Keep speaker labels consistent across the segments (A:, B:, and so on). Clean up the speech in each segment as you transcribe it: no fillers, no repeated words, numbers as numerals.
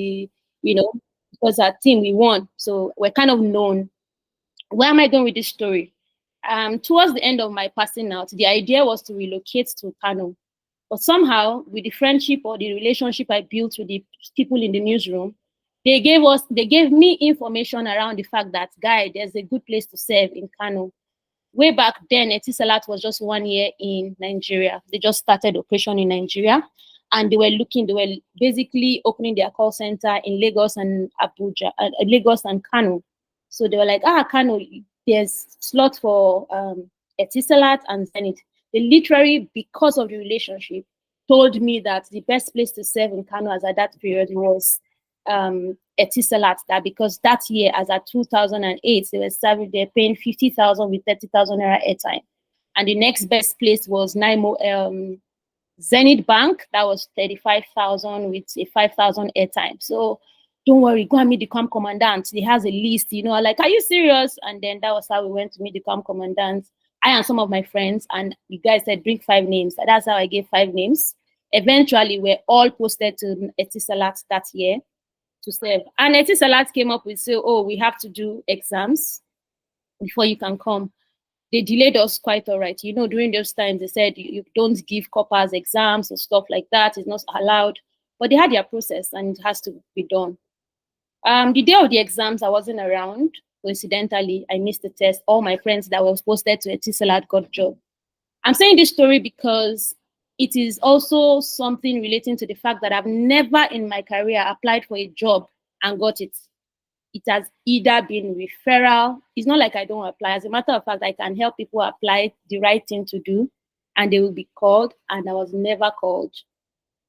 A: you know, because our team, we won. So we're kind of known. Where am I going with this story? Towards the end of my passing out, the idea was to relocate to Kano. But somehow, with the friendship or the relationship I built with the people in the newsroom, they gave me information around the fact that, guy, there's a good place to serve in Kano. Way back then, Etisalat was just 1 year in Nigeria. They just started operation in Nigeria, and they were basically opening their call center in Lagos and Abuja, Lagos and Kano. So they were like, Kano, there's slot for Etisalat and Zenith. They literally, because of the relationship, told me that the best place to serve in Kano as at that period was Etisalat, that because that year, as at 2008, they're paying 50,000 with 30,000 naira airtime. And the next best place was Zenith Bank, that was 35,000 with a 5,000 airtime. So don't worry, go and meet the camp commandant. He has a list, like, are you serious? And then that was how we went to meet the camp commandant. I and some of my friends, and the guy said, bring 5 names. That's how I gave 5 names. Eventually, we're all posted to Etisalat that year to serve. And Etisalat came up with, we have to do exams before you can come. They delayed us quite all right. During those times, they said you don't give coppers exams and stuff like that. It's not allowed. But they had their process, and it has to be done. The day of the exams, I wasn't around. Coincidentally, I missed the test. All my friends that was posted to Etisalat got a job. I'm saying this story because it is also something relating to the fact that I've never in my career applied for a job and got it. It has either been referral. It's not like I don't apply. As a matter of fact, I can help people apply the right thing to do, and they will be called, and I was never called.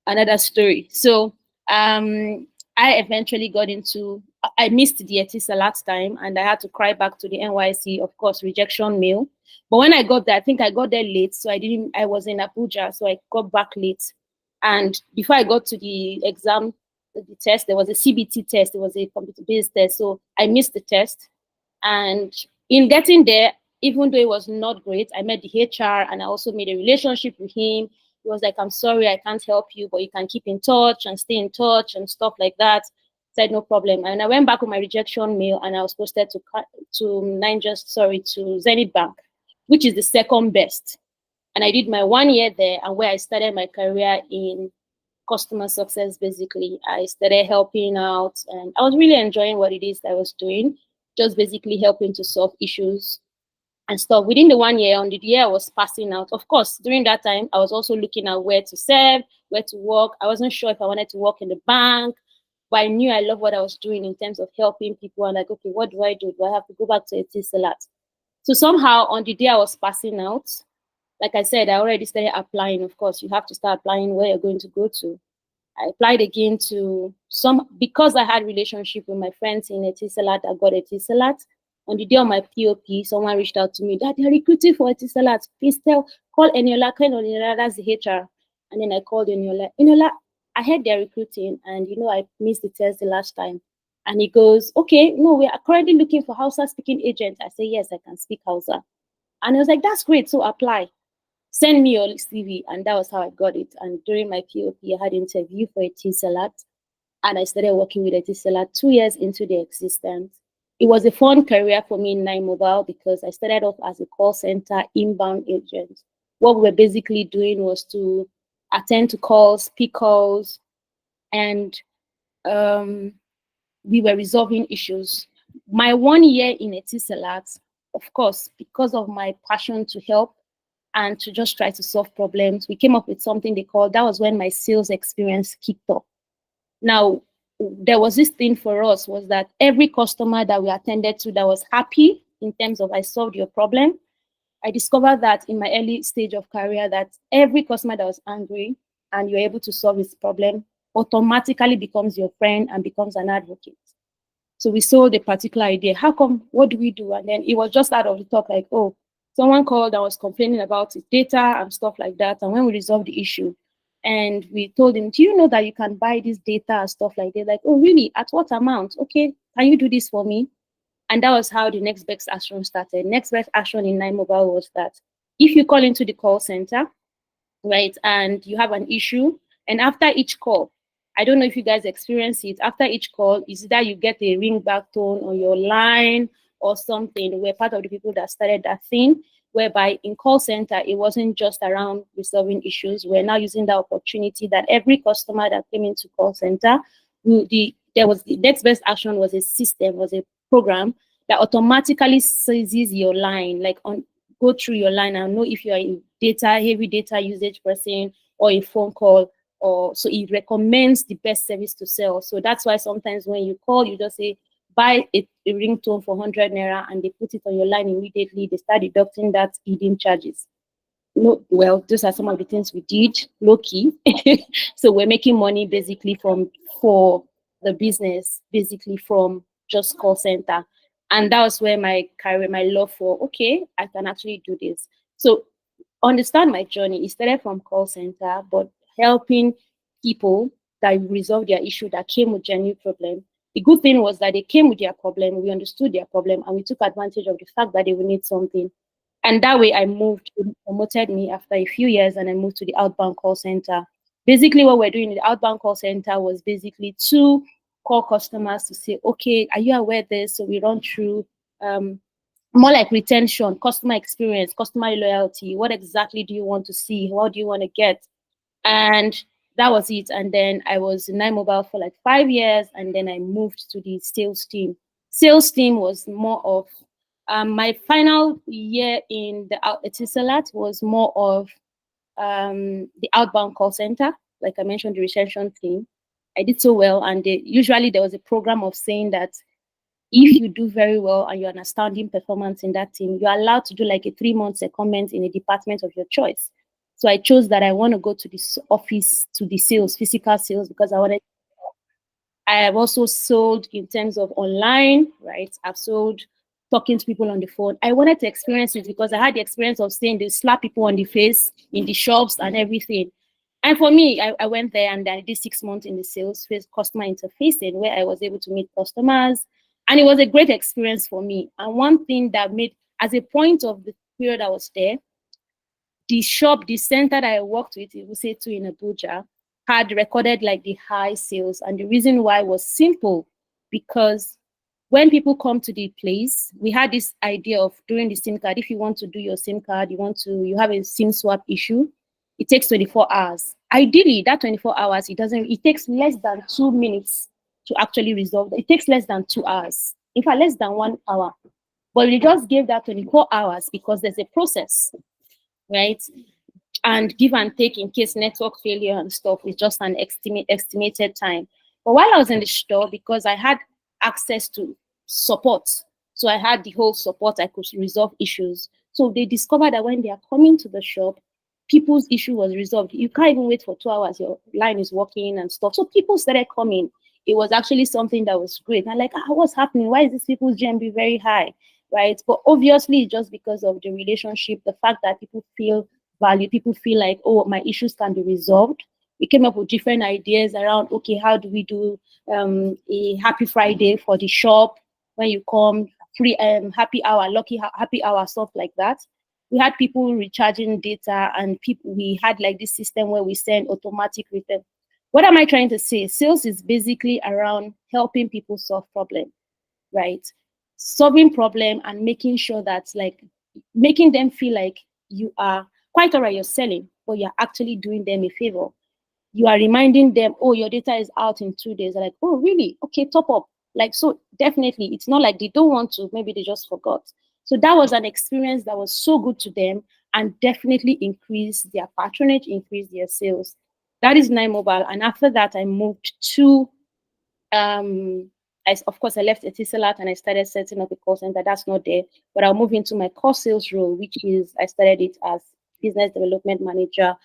A: Another story. So I eventually I missed the Etisalat time, and I had to cry back to the NYC, of course, rejection mail. But when I got there, I think I got there late, so I was in Abuja, so I got back late. And before I got to the exam, the test, there was a CBT test, it was a computer-based test, so I missed the test. And in getting there, even though it was not great, I met the HR, and I also made a relationship with him. He was like, I'm sorry, I can't help you, but you can keep in touch and stay in touch and stuff like that. Said, no problem. And I went back with my rejection mail, and I was posted to Zenith Bank, which is the second best. And I did my 1 year there, and where I started my career in customer success, basically. I started helping out, and I was really enjoying what it is that I was doing, just basically helping to solve issues and stuff. Within the 1 year, on the year I was passing out, of course, during that time, I was also looking at where to serve, where to work. I wasn't sure if I wanted to work in the bank, but I knew I loved what I was doing in terms of helping people. And like, okay, what do I do? Do I have to go back to Etisalat? So somehow on the day I was passing out, like I said, I already started applying. Of course, you have to start applying where you're going to go to. I applied again to because I had relationship with my friends in Etisalat, I got Etisalat. On the day of my POP, someone reached out to me that they're recruiting for Etisalat. Please call Eniola. Eniola, that's the HR. And then I called Eniola. Eniola, I heard they're recruiting, and I missed the test the last time. And he goes, okay, no, we are currently looking for Hausa speaking agent. I say, yes, I can speak Hausa. And I was like, that's great, so apply. Send me your CV. And that was how I got it. And during my POP, I had an interview for Etisalat, and I started working with Etisalat 2 years into the existence. It was a fun career for me in Nine Mobile because I started off as a call center inbound agent. What we were basically doing was to attend to calls, pick calls, and we were resolving issues. My 1 year in Etisalat, of course, because of my passion to help and to just try to solve problems, we came up with something that was when my sales experience kicked off. Now, there was this thing for us was that every customer that we attended to that was happy in terms of I solved your problem, I discovered that in my early stage of career that every customer that was angry and you're able to solve his problem automatically becomes your friend and becomes an advocate. So we sold a particular idea. How come? What do we do? And then it was just out of the talk like, oh, someone called and was complaining about his data and stuff like that. And when we resolved the issue, and we told him, do you know that you can buy this data and stuff like that? Like, oh, really? At what amount? Okay, can you do this for me? And that was how the next best action started. Next best action in Nine Mobile was that if you call into the call center, right, and you have an issue, and after each call, I don't know if you guys experience it. After each call, is that you get a ring back tone on your line or something. We're part of the people that started that thing, whereby in call center, it wasn't just around resolving issues. We're now using the opportunity that every customer that came into call center, there was the next best action was a system, was a program that automatically seizes your line, like on go through your line and know if you are a heavy data usage person or a phone call, or so it recommends the best service to sell. So that's why sometimes when you call, you just say buy a ringtone for 100 naira, and they put it on your line immediately. They start deducting that hidden charges. No, well, those are some of the things we did low key. So we're making money basically for the business, basically from just call center. And that was where my career, my love for, okay, I can actually do this. So understand my journey. It started from call center, but helping people that resolve their issue that came with genuine problem. The good thing was that they came with their problem, we understood their problem, and we took advantage of the fact that they would need something. And that way I moved, promoted me after a few years, and I moved to the outbound call center. Basically, what we're doing in the outbound call center was basically to call customers to say, okay, are you aware of this? So we run through more like retention, customer experience, customer loyalty. What exactly do you want to see? What do you want to get? And that was it. And then I was in Nine Mobile for like 5 years, and then I moved to the sales team. Sales team was more of my final year in the Etisalat was more of the outbound call center. Like I mentioned, the retention team. I did so well, and usually there was a program of saying that if you do very well and you're an astounding performance in that team, you're allowed to do like a 3 month secondment in a department of your choice. So I chose that I want to go to this office, to the sales, physical sales, because I have also sold in terms of online, right? I've sold talking to people on the phone. I wanted to experience it because I had the experience of saying they slap people on the face in the shops and everything. And for me, I went there and I did 6 months in the sales phase, customer interfacing, where I was able to meet customers. And it was a great experience for me. And one thing that made, as a point of the period I was there, the shop, the center that I worked with, it will say too in Abuja, had recorded like the high sales. And the reason why was simple, because when people come to the place, we had this idea of doing the SIM card. If you want to do your SIM card, you have a SIM swap issue, it takes 24 hours. Ideally, that 24 hours, it takes less than 2 minutes to actually resolve. It takes less than 2 hours. In fact, less than 1 hour. But we just gave that 24 hours because there's a process, right? And give and take in case network failure and stuff is just an estimated time. But while I was in the store, because I had access to support, so I had the whole support, I could resolve issues. So they discovered that when they are coming to the shop, people's issue was resolved. You can't even wait for 2 hours, your line is working and stuff. So people started coming. It was actually something that was great. And like, what's happening? Why is this people's GMB very high? Right? But obviously, just because of the relationship, the fact that people feel value, people feel like, oh, my issues can be resolved. We came up with different ideas around, okay, how do we do a happy Friday for the shop when you come, free happy hour, happy hour, stuff like that. We had people recharging data, and we had like this system where we send automatic return. What am I trying to say? Sales is basically around helping people solve problems, right? Solving problem and making sure that, like, making them feel like you are quite all right, you're selling, but you're actually doing them a favor. You are reminding them, oh, your data is out in 2 days. They're like, oh, really? Okay, top up. Like, so definitely, it's not like they don't want to, maybe they just forgot. So that was an experience that was so good to them and definitely increased their patronage, increased their sales. That is Nine Mobile. And after that, I moved to of course, I left Etisalat and I started setting up a call center. That's not there, but I'll move into my core sales role, which is I started it as business development manager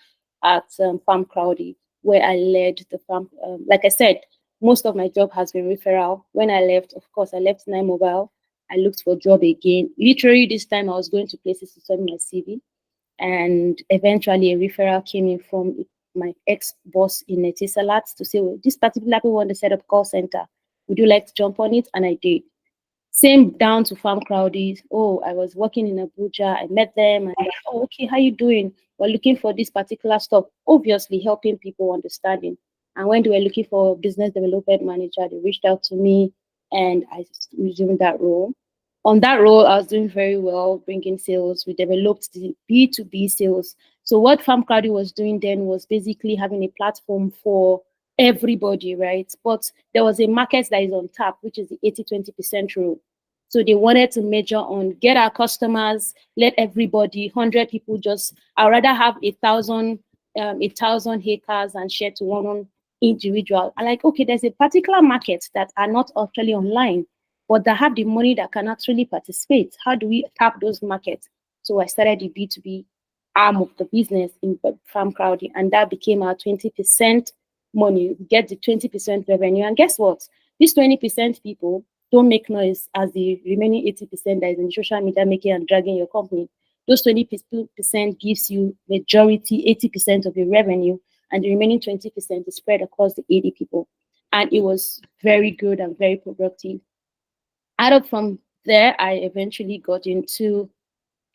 A: at Farm Crowdy, where I led the farm. Like I said, most of my job has been referral. When I left, of course, I left Nine Mobile. I looked for a job again. Literally, this time I was going to places to send my CV, and eventually a referral came in from my ex-boss in Etisalat to say, well, this particular people want to set up call center. Would you like to jump on it? And I did. Same down to Farm Crowdies. Oh, I was working in Abuja. I met them and like, oh, okay, how you doing? We're looking for this particular stuff. Obviously, helping people understanding. And when they were looking for a business development manager, they reached out to me and I resumed that role. On that role, I was doing very well, bringing sales. We developed the B2B sales. So what Farm Crowdy was doing then was basically having a platform for everybody, right? But there was a market that is on tap, which is the 80-20% rule. So they wanted to measure on get our customers, let everybody, 100 people just, I'd rather have 1,000 acres and share to one individual. I'm like, okay, there's a particular market that are not actually online, but that have the money that can actually participate. How do we tap those markets? So I started the B2B arm of the business in Farm Crowdy, and that became our 20% money. We get the 20% revenue. And guess what? These 20% people don't make noise as the remaining 80% that is in social media making and dragging your company. Those 20% gives you majority, 80% of your revenue, and the remaining 20% is spread across the 80 people. And it was very good and very productive. Out of from there, I eventually got into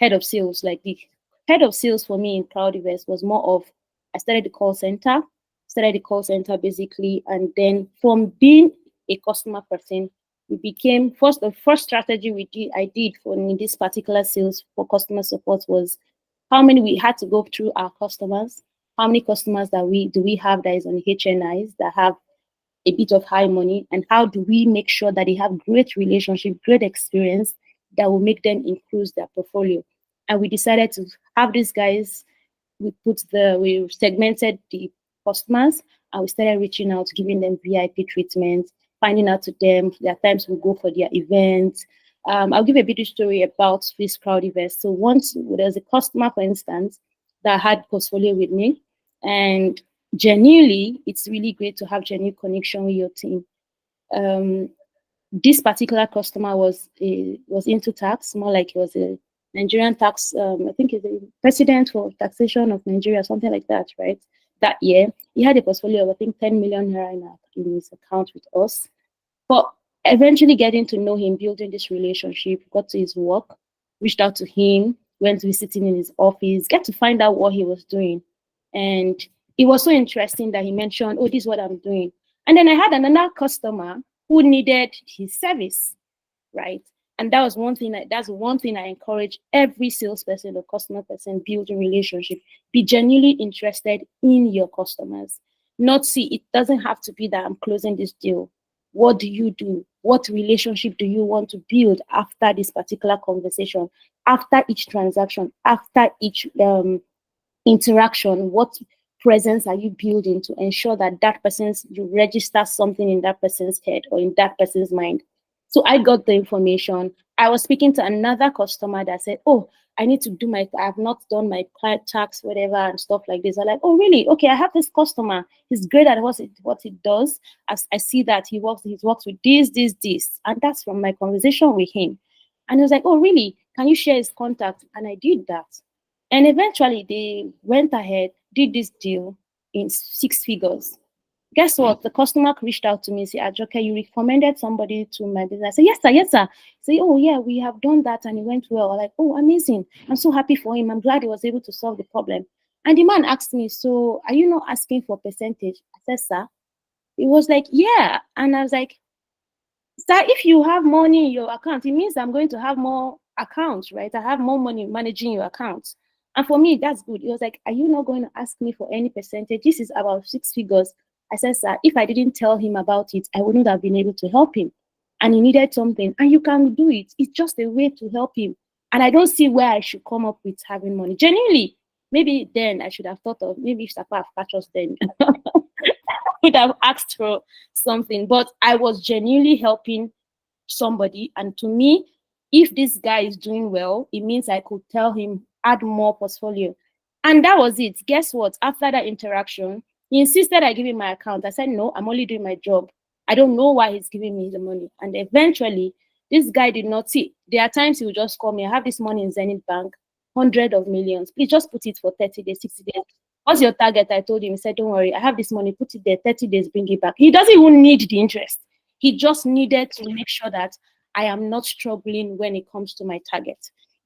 A: head of sales. Like the head of sales for me in Cloudivest was more of I started the call center basically, and then from being a customer person, we became the first strategy I did for in this particular sales for customer support was how many we had to go through our customers, how many customers that we have that is on HNIs that have a bit of high money, and how do we make sure that they have great relationship, great experience that will make them increase their portfolio. And we decided to have these guys, we segmented the customers and we started reaching out, giving them VIP treatment, finding out to them. There are times we go for their events. I'll give a bit of story about this Cloudivest. So once there's a customer, for instance, that had portfolio with me, and genuinely, it's really great to have genuine connection with your team. This particular customer was into tax, more like he was a Nigerian tax, I think he's the president for taxation of Nigeria, something like that, right? That year, he had a portfolio of, I think, 10 million naira in his account with us. But eventually getting to know him, building this relationship, got to his work, reached out to him, went to be sitting in his office, get to find out what he was doing. And it was so interesting that he mentioned, oh, this is what I'm doing. And then I had another customer who needed his service, right? And that's one thing I encourage every salesperson or customer person building relationship. Be genuinely interested in your customers. Not see, it doesn't have to be that I'm closing this deal. What do you do? What relationship do you want to build after this particular conversation, after each transaction, after each interaction? What presence are you building to ensure that you register something in that person's head or in that person's mind? So I got the information. I was speaking to another customer that said, oh, I need to I have not done my client tax, whatever, and stuff like this. I'm like, oh, really? Okay, I have this customer. He's great at what he does. I see that he works with this. And that's from my conversation with him. And he was like, oh, really? Can you share his contact? And I did that. And eventually they went ahead, did this deal in 6 figures. Guess what? The customer reached out to me and said, Ajoke, you recommended somebody to my business. I said, yes, sir, yes, sir. Say, oh, yeah, we have done that and it went well. I'm like, oh, amazing. I'm so happy for him. I'm glad he was able to solve the problem. And the man asked me, so are you not asking for percentage? I said, sir. It was like, yeah. And I was like, sir, if you have money in your account, it means I'm going to have more accounts, right? I have more money managing your accounts. And for me, that's good. It was like, are you not going to ask me for any percentage? This is about 6 figures. I said, sir, if I didn't tell him about it, I wouldn't have been able to help him. And he needed something, and you can do it. It's just a way to help him. And I don't see where I should come up with having money. Genuinely, maybe then I should have thought of, maybe if Sapa have catch us then, I would have asked for something. But I was genuinely helping somebody. And to me, if this guy is doing well, it means I could tell him, add more portfolio. And that was it. Guess what? After that interaction, he insisted I give him my account. I said, no, I'm only doing my job. I don't know why he's giving me the money. And eventually, this guy did not see. There are times he will just call me. I have this money in Zenith Bank, 100 millions. Please just put it for 30 days, 60 days. What's your target? I told him. He said, don't worry. I have this money. Put it there, 30 days, bring it back. He doesn't even need the interest. He just needed to make sure that I am not struggling when it comes to my target.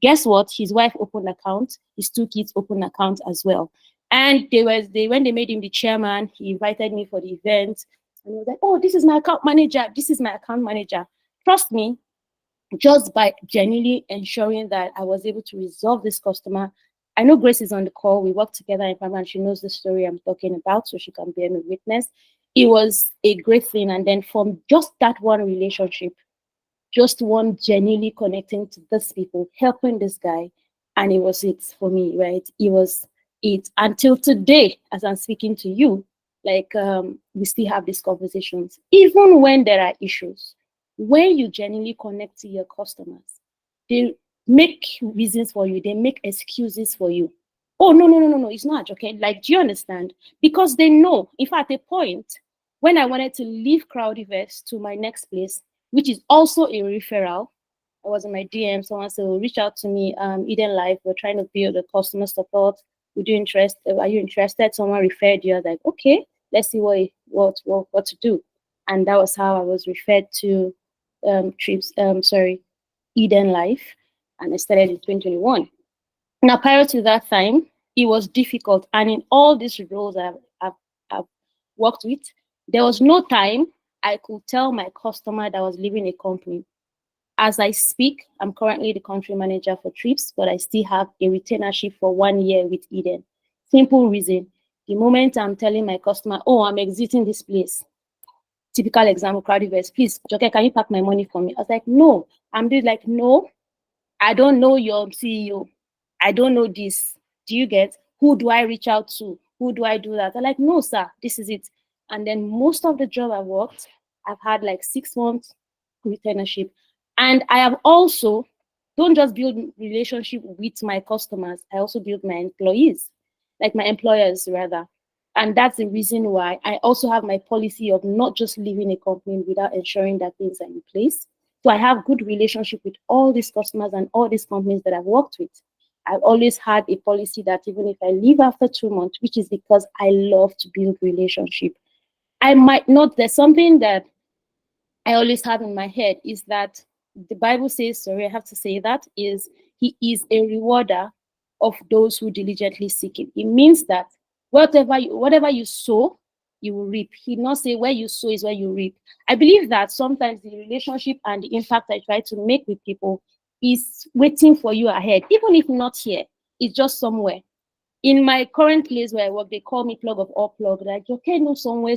A: Guess what? His wife opened account. His 2 kids opened account as well. And when they made him the chairman, he invited me for the event. And he was like, "Oh, this is my account manager. This is my account manager." Trust me, just by genuinely ensuring that I was able to resolve this customer. I know Grace is on the call. We work together in Farmer and she knows the story I'm talking about, so she can bear me witness. It was a great thing. And then from just that one relationship, just one genuinely connecting to these people, helping this guy. And it was it for me, right? It was it until today, as I'm speaking to you, like we still have these conversations, even when there are issues. When you genuinely connect to your customers, they make reasons for you, they make excuses for you. Oh, no, no, no, no, no, it's not okay. Like, do you understand? Because they know, in fact, a point when I wanted to leave Crowdiverse to my next place, which is also a referral. I was in my DM, someone said, "Oh, reach out to me, Eden Life. We're trying to build a customer support. Would you interest? Are you interested?" Someone referred you. I was like, "Okay, let's see what to do." And that was how I was referred to trips. Sorry, Eden Life, and I started in 2021. Now, prior to that time, it was difficult, and in all these roles I've worked with, there was no time I could tell my customer that I was leaving a company. As I speak, I'm currently the country manager for Trips, but I still have a retainership for 1 year with Eden. Simple reason. The moment I'm telling my customer, "Oh, I'm exiting this place," typical example, Crowdiverse, "Please, Joke, can you pack my money for me?" I was like, "No." I'm just like, "No, I don't know your CEO. I don't know this. Do you get? Who do I reach out to? Who do I do that?" I'm like, "No, sir, this is it." And then most of the job I worked, I've had like 6 months retainership. And I have also don't just build relationship with my customers, I also build my employees, like my employers rather. And that's the reason why I also have my policy of not just leaving a company without ensuring that things are in place. So I have good relationship with all these customers and all these companies that I've worked with. I've always had a policy that even if I leave after 2 months, which is because I love to build relationship, I might not, there's something that I always have in my head is that the Bible says, sorry, I have to say that, is he is a rewarder of those who diligently seek him. It means that whatever you sow, you will reap. He did not say where you sow is where you reap. I believe that sometimes the relationship and the impact I try to make with people is waiting for you ahead, even if not here, it's just somewhere. In my current place where I work, they call me plug of all plug. Like, "Okay, no, somewhere.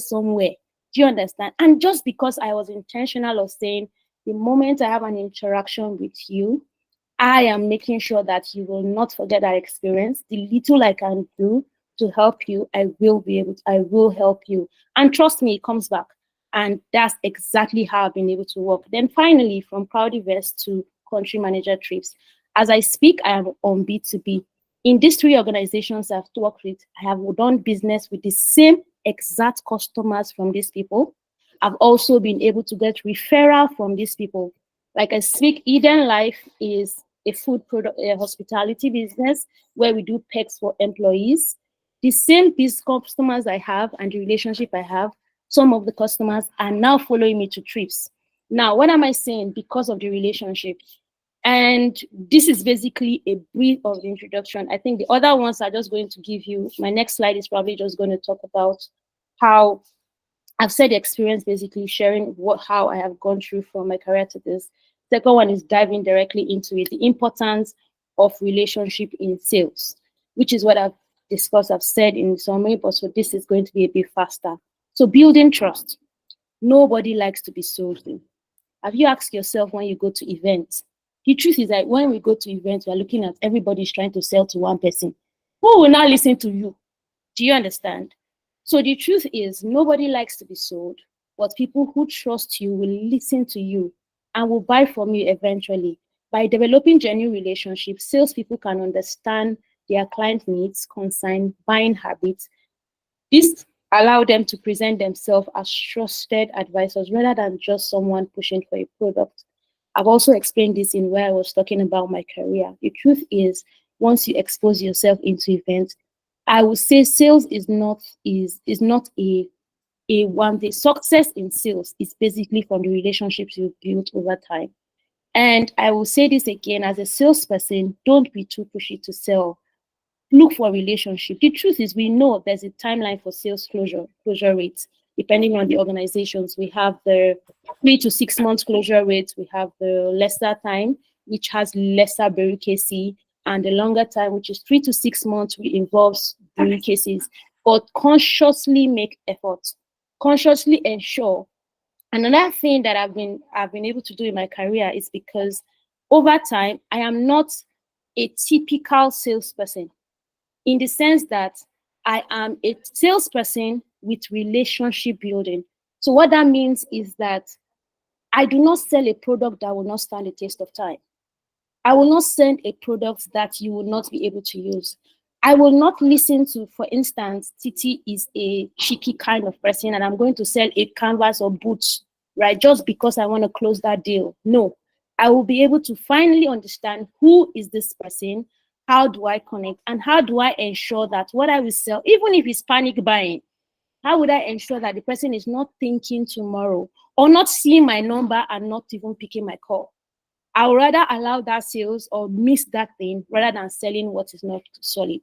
A: Do you understand?" And just because I was intentional of saying, the moment I have an interaction with you, I am making sure that you will not forget that experience. The little I can do to help you, I will help you. And trust me, it comes back. And that's exactly how I've been able to work. Then finally, from Crowdiverse to country manager trips. As I speak, I am on B2B. In these three organizations I've worked with, I have done business with the same exact customers from these people. I've also been able to get referral from these people. Like I speak, Eden Life is a food product, a hospitality business where we do perks for employees. The same business customers I have and the relationship I have, some of the customers are now following me to trips. Now, what am I saying? Because of the relationship. And this is basically a brief of the introduction. I think the other ones are just going to give you, my next slide is probably just going to talk about how I've said the experience, basically sharing how I have gone through from my career to this. Second one is diving directly into it, the importance of relationship in sales, which is what I've discussed, I've said in summary, but so this is going to be a bit faster. So building trust. Nobody likes to be sold to. Have you asked yourself when you go to events? The truth is that when we go to events, we're looking at everybody's trying to sell to one person. Who will not listen to you? Do you understand? So the truth is, nobody likes to be sold, but people who trust you will listen to you and will buy from you eventually. By developing genuine relationships, salespeople can understand their client needs, concern, buying habits. This allow them to present themselves as trusted advisors rather than just someone pushing for a product. I've also explained this in where I was talking about my career. The truth is, once you expose yourself into events, I would say sales is not a one day success in sales. Is basically from the relationships you build over time. And I will say this again, as a salesperson, don't be too pushy to sell. look for a relationship. The truth is, we know there's a timeline for sales closure rates, depending on the organizations. We have the 3 to 6 months closure rates. We have the lesser time, which has lesser bureaucracy, and the longer time, which is 3 to 6 months, which involves bureaucracies. But consciously make efforts, consciously ensure. And another thing that I've been able to do in my career is because over time, I am not a typical salesperson, in the sense that I am a salesperson with relationship building. So what that means is that I do not sell a product that will not stand the test of time. I will not send a product that you will not be able to use. I will not listen to, for instance, Titi is a cheeky kind of person and I'm going to sell a canvas or boots, right? Just because I want to close that deal. No, I will be able to finally understand who is this person, how do I connect, and how do I ensure that what I will sell, even if it's panic buying, how would I ensure that the person is not thinking tomorrow or not seeing my number and not even picking my call? I would rather allow that sales or miss that thing rather than selling what is not solid.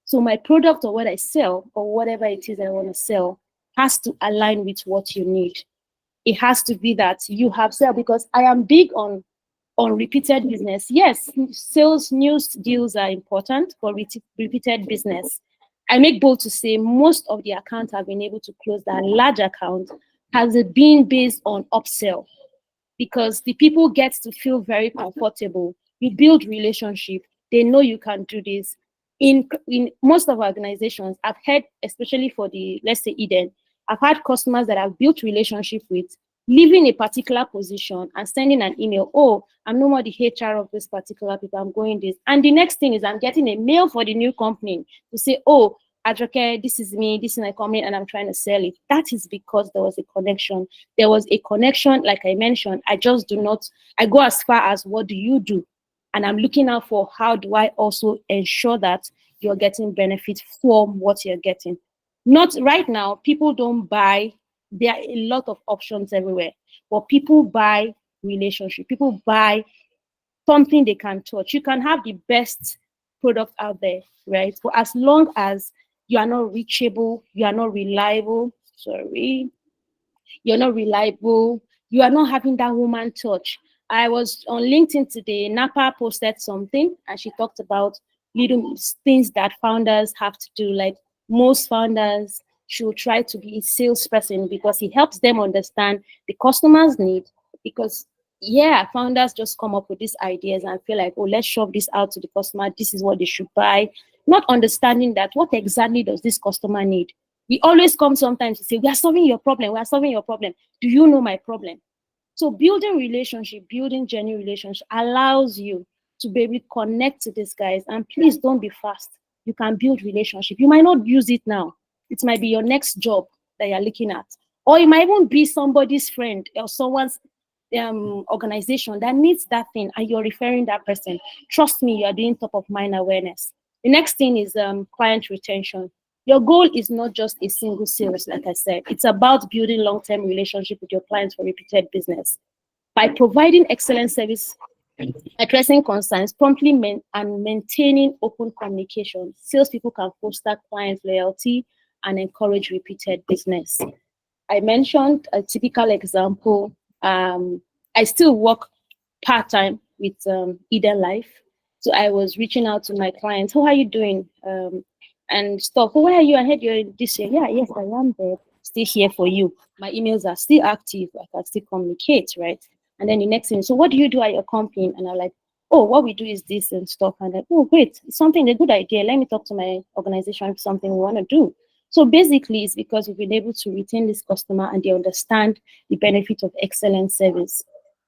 A: So my product or what I sell or whatever it is I want to sell has to align with what you need. It has to be that you have sell, because I am big on repeated business. Yes, sales news deals are important for repeated business. I make bold to say most of the accounts I've been able to close, that large account, has been based on upsell, because the people get to feel very comfortable. You build relationship. They know you can do this. In most of our organizations, I've had, especially for the, let's say, Eden, I've had customers that I've built relationship with, leaving a particular position and sending an email, oh, I'm no more the HR of this particular people, I'm going this. And the next thing is I'm getting a mail for the new company to say, oh, Ajoke, this is me, this is my company, and I'm trying to sell it. That is because there was a connection. There was a connection, like I mentioned. I go as far as what do you do? And I'm looking out for how do I also ensure that you're getting benefit from what you're getting. Not right now, people don't buy. There are a lot of options everywhere, but people buy relationship. People buy something they can touch. You can have the best product out there, right? But as long as you are not reachable, you are not reliable, you're not reliable, you are not having that woman touch. I was on LinkedIn today, Napa posted something and she talked about little things that founders have to do. Like most founders should try to be a salesperson because it helps them understand the customer's need. Because yeah, founders just come up with these ideas and feel like, oh, let's shove this out to the customer. This is what they should buy. Not understanding that what exactly does this customer need? We always come sometimes to say, we are solving your problem. We are solving your problem. Do you know my problem? So building relationship, building genuine relationship allows you to be able to connect to these guys. And please don't be fast. You can build relationship. You might not use it now. It might be your next job that you're looking at. Or it might even be somebody's friend or someone's organization that needs that thing and you're referring that person. Trust me, you are doing top of mind awareness. The next thing is client retention. Your goal is not just a single sales, like I said. It's about building long-term relationship with your clients for repeated business. By providing excellent service, addressing concerns promptly, and maintaining open communication, salespeople can foster client loyalty and encourage repeated business. I mentioned a typical example. I still work part-time with Eden Life. So I was reaching out to my clients. How are you doing? And stuff. Oh, where are you? I heard you're in this year. Yeah, yes, I am there. Still here for you. My emails are still active. I can still communicate, right? And then the next thing, so what do you do at your company? And I'm like, oh, what we do is this and stuff. And like, oh, great, it's something, a good idea. Let me talk to my organization if something we want to do. So basically, it's because we've been able to retain this customer and they understand the benefit of excellent service.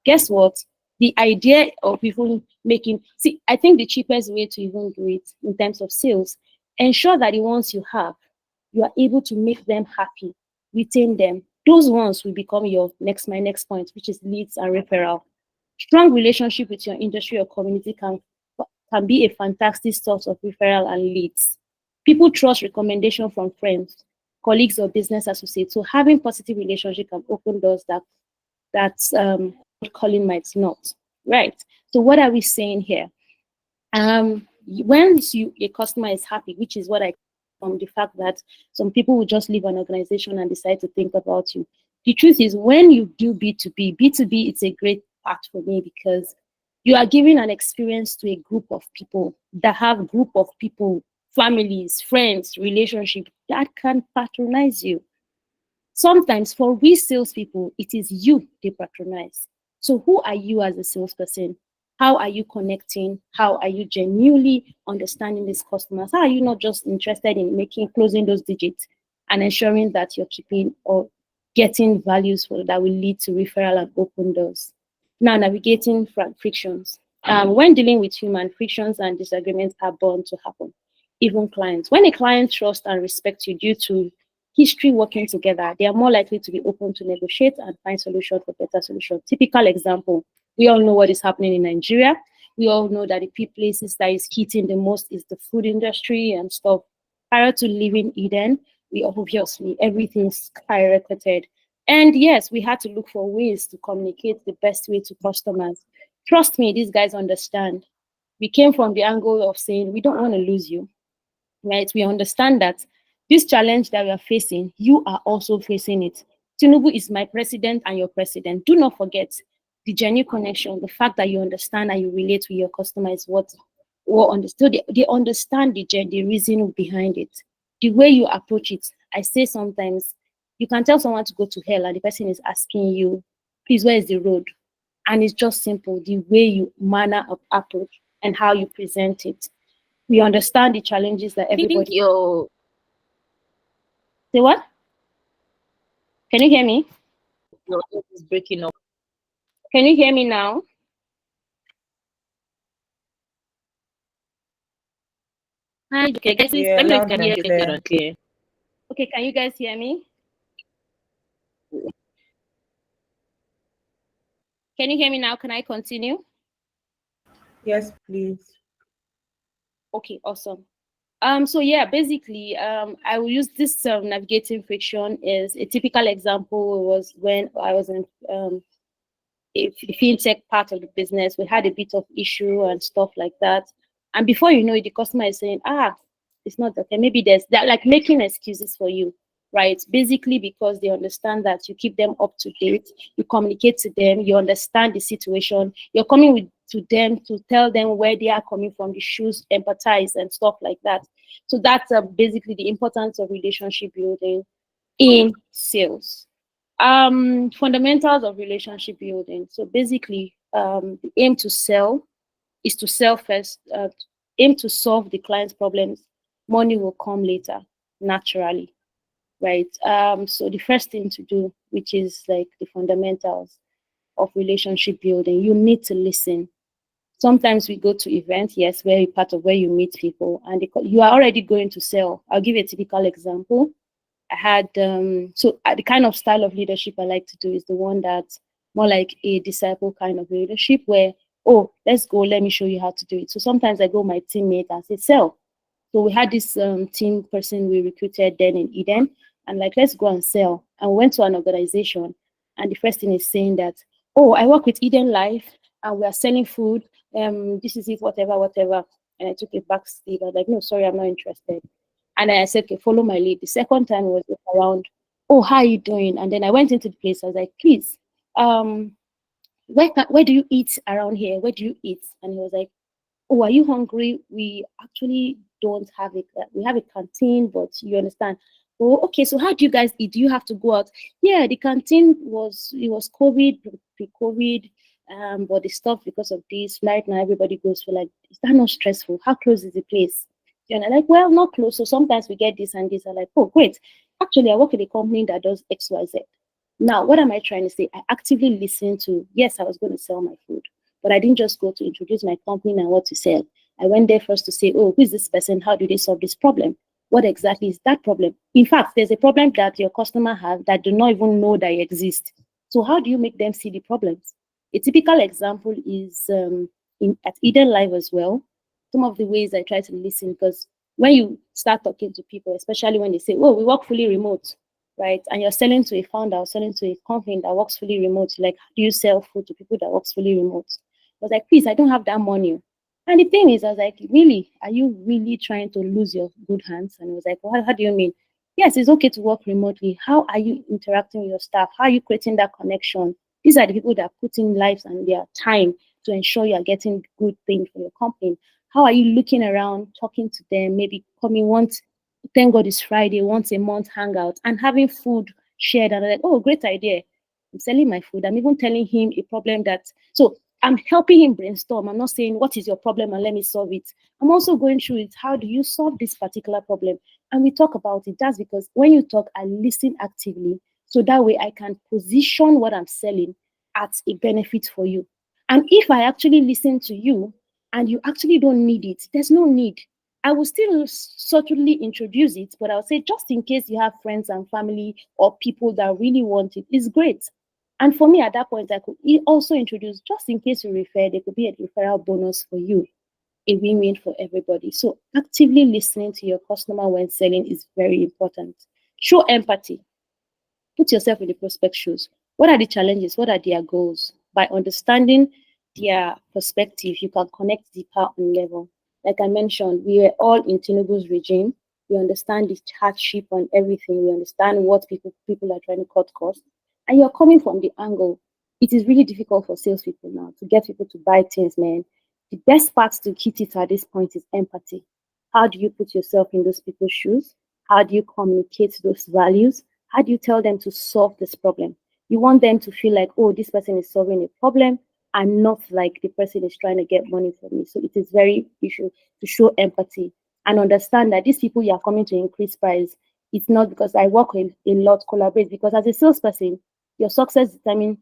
A: Guess what? The idea of even making, see, I think the cheapest way to even do it in terms of sales, ensure that the ones you have, you are able to make them happy, retain them. Those ones will become my next point, which is leads and referral. Strong relationship with your industry or community can be a fantastic source of referral and leads. People trust recommendation from friends, colleagues, or business associates. So having positive relationship can open doors that calling might not. Right. So what are we saying here? once a customer is happy, which is what I from the fact that some people will just leave an organization and decide to think about you. The truth is, when you do B2B, it's a great part for me because you are giving an experience to a group of people that have group of people, families, friends, relationship that can patronize you. Sometimes for we salespeople, it is you they patronize. So who are you as a salesperson? How are you connecting? How are you genuinely understanding these customers? How are you not just interested in closing those digits and ensuring that you're keeping or getting values for that will lead to referral and open doors? Now, navigating frictions. When dealing with human, frictions and disagreements are bound to happen. Even clients. When a client trusts and respects you due to history working together, they are more likely to be open to negotiate and find solutions for better solutions. Typical example, we all know what is happening in Nigeria. We all know that the places that is hitting the most is the food industry and stuff. Prior to leaving Eden, we obviously, everything skyrocketed. And yes, we had to look for ways to communicate the best way to customers. Trust me, these guys understand. We came from the angle of saying, we don't want to lose you, right? We understand that this challenge that we are facing, you are also facing it. Tinubu is my president and your president. Do not forget the genuine connection, the fact that you understand and you relate with your customer is what understood. They understand the reason behind it, the way you approach it. I say sometimes you can tell someone to go to hell and the person is asking you, please, where is the road? And it's just simple, the way you manner of approach and how you present it. We understand the challenges that everybody.
B: I think your
A: Say what? Can you hear me?
B: your is breaking up.
A: Can you hear me now? Hi, okay, guys.
C: Yeah,
A: Let me know if you
C: loud
A: can hear
C: and
A: me.
B: Loud
C: clear.
B: and clear.
A: Okay, can you guys hear me? Can you hear me now? Can I continue?
C: Yes, please.
A: Okay, awesome. So yeah, basically, I will use this navigating friction is a typical example was when I was in the fintech part of the business. We had a bit of issue and stuff like that. And before you know it, the customer is saying, it's not okay. Maybe there's that, like making excuses for you, right? Basically, because they understand that you keep them up to date, you communicate to them, you understand the situation, you're coming to them to tell them where they are coming from, the shoes, empathize and stuff like that. So that's basically the importance of relationship building in sales. Fundamentals of relationship building. So basically, the aim to sell is to sell first, aim to solve the client's problems. Money will come later, naturally, right? So the first thing to do, which is like the fundamentals of relationship building, you need to listen. Sometimes we go to events, yes, where you're part of where you meet people, and you are already going to sell. I'll give you a typical example. I had the kind of style of leadership I like to do is the one that's more like a disciple kind of leadership where, oh, let's go, let me show you how to do it. So sometimes I go with my teammate and say, sell. So we had this team person we recruited then in Eden, and like, let's go and sell. And we went to an organization, and the first thing is saying that, oh, I work with Eden Life, and we are selling food. This is it, whatever, whatever. And I took a back seat. I was like, no, sorry, I'm not interested. And then I said, okay, follow my lead. The second time was around, oh, how are you doing? And then I went into the place. I was like, please, where do you eat around here? Where do you eat? And he was like, oh, are you hungry? We actually don't have it. We have a canteen, but you understand. Oh, okay. So how do you guys eat? Do you have to go out? Yeah, the canteen was COVID, pre-COVID, but the stuff because of this right now everybody goes for like, is that not stressful? How close is the place? You know, like, well, not close. So sometimes we get this and this. I'm like, oh, great. Actually, I work in a company that does XYZ. Now, what am I trying to say? I actively listen to, yes, I was going to sell my food, but I didn't just go to introduce my company and what to sell. I went there first to say, oh, who is this person? How do they solve this problem? What exactly is that problem? In fact, there's a problem that your customer has that do not even know that exist. So how do you make them see the problems? A typical example is at Eden Live as well. Some of the ways I try to listen, because when you start talking to people, especially when they say, oh, we work fully remote, right? And you're selling to a founder or selling to a company that works fully remote, like, do you sell food to people that works fully remote? I was like, please, I don't have that money. And the thing is, I was like, really, are you really trying to lose your good hands? And I was like, well, how do you mean? Yes, it's okay to work remotely. How are you interacting with your staff? How are you creating that connection? These are the people that put in lives and their time to ensure you are getting good things for your company. How are you looking around, talking to them, maybe coming once, thank God it's Friday, once a month hangout and having food shared. And I'm like, oh, great idea. I'm selling my food. I'm even telling him a problem that, so I'm helping him brainstorm. I'm not saying what is your problem and let me solve it. I'm also going through it. How do you solve this particular problem? And we talk about it. That's because when you talk, I listen actively. So that way I can position what I'm selling at a benefit for you. And if I actually listen to you and you actually don't need it, there's no need. I will still subtly introduce it, but I'll say just in case you have friends and family or people that really want it, it's great. And for me, at that point, I could also introduce, just in case you refer, there could be a referral bonus for you, a win-win for everybody. So actively listening to your customer when selling is very important. Show empathy. Put yourself in the prospect shoes. What are the challenges? What are their goals? By understanding their perspective, you can connect deeper on level. Like I mentioned, we were all in Tinubu's regime. We understand the hardship and everything. We understand what people are trying to cut costs. And you're coming from the angle. It is really difficult for salespeople now to get people to buy things, man. The best part to hit it at this point is empathy. How do you put yourself in those people's shoes? How do you communicate those values? How do you tell them to solve this problem? You want them to feel like, oh, this person is solving a problem and not like the person is trying to get money from me. So it is very issue to show empathy and understand that these people you are coming to increase price. It's not because I work a lot, collaborate, because as a salesperson, your success determines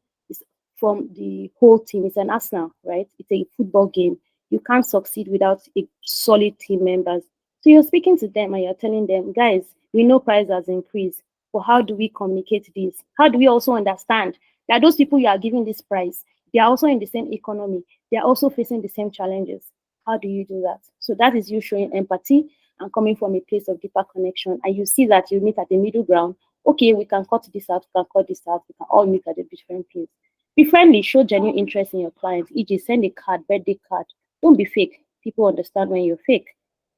A: from the whole team. It's an Arsenal, right? It's a football game. You can't succeed without a solid team members. So you're speaking to them and you're telling them, guys, we know price has increased, but how do we communicate this? How do we also understand that those people you are giving this price, they are also in the same economy, they are also facing the same challenges? How do you do that? So that is you showing empathy and coming from a place of deeper connection. And you see that you meet at the middle ground. Okay, we can cut this out, we can cut this out, we can all meet at a different place. Be friendly, show genuine interest in your clients, e.g., send a card, birthday card. Don't be fake. People understand when you're fake.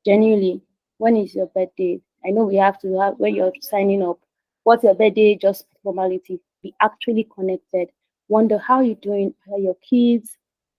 A: Genuinely, when is your birthday? I know we have to have when you're signing up. What's your birthday? Just formality. Be actually connected. Wonder how you're doing, how your kids.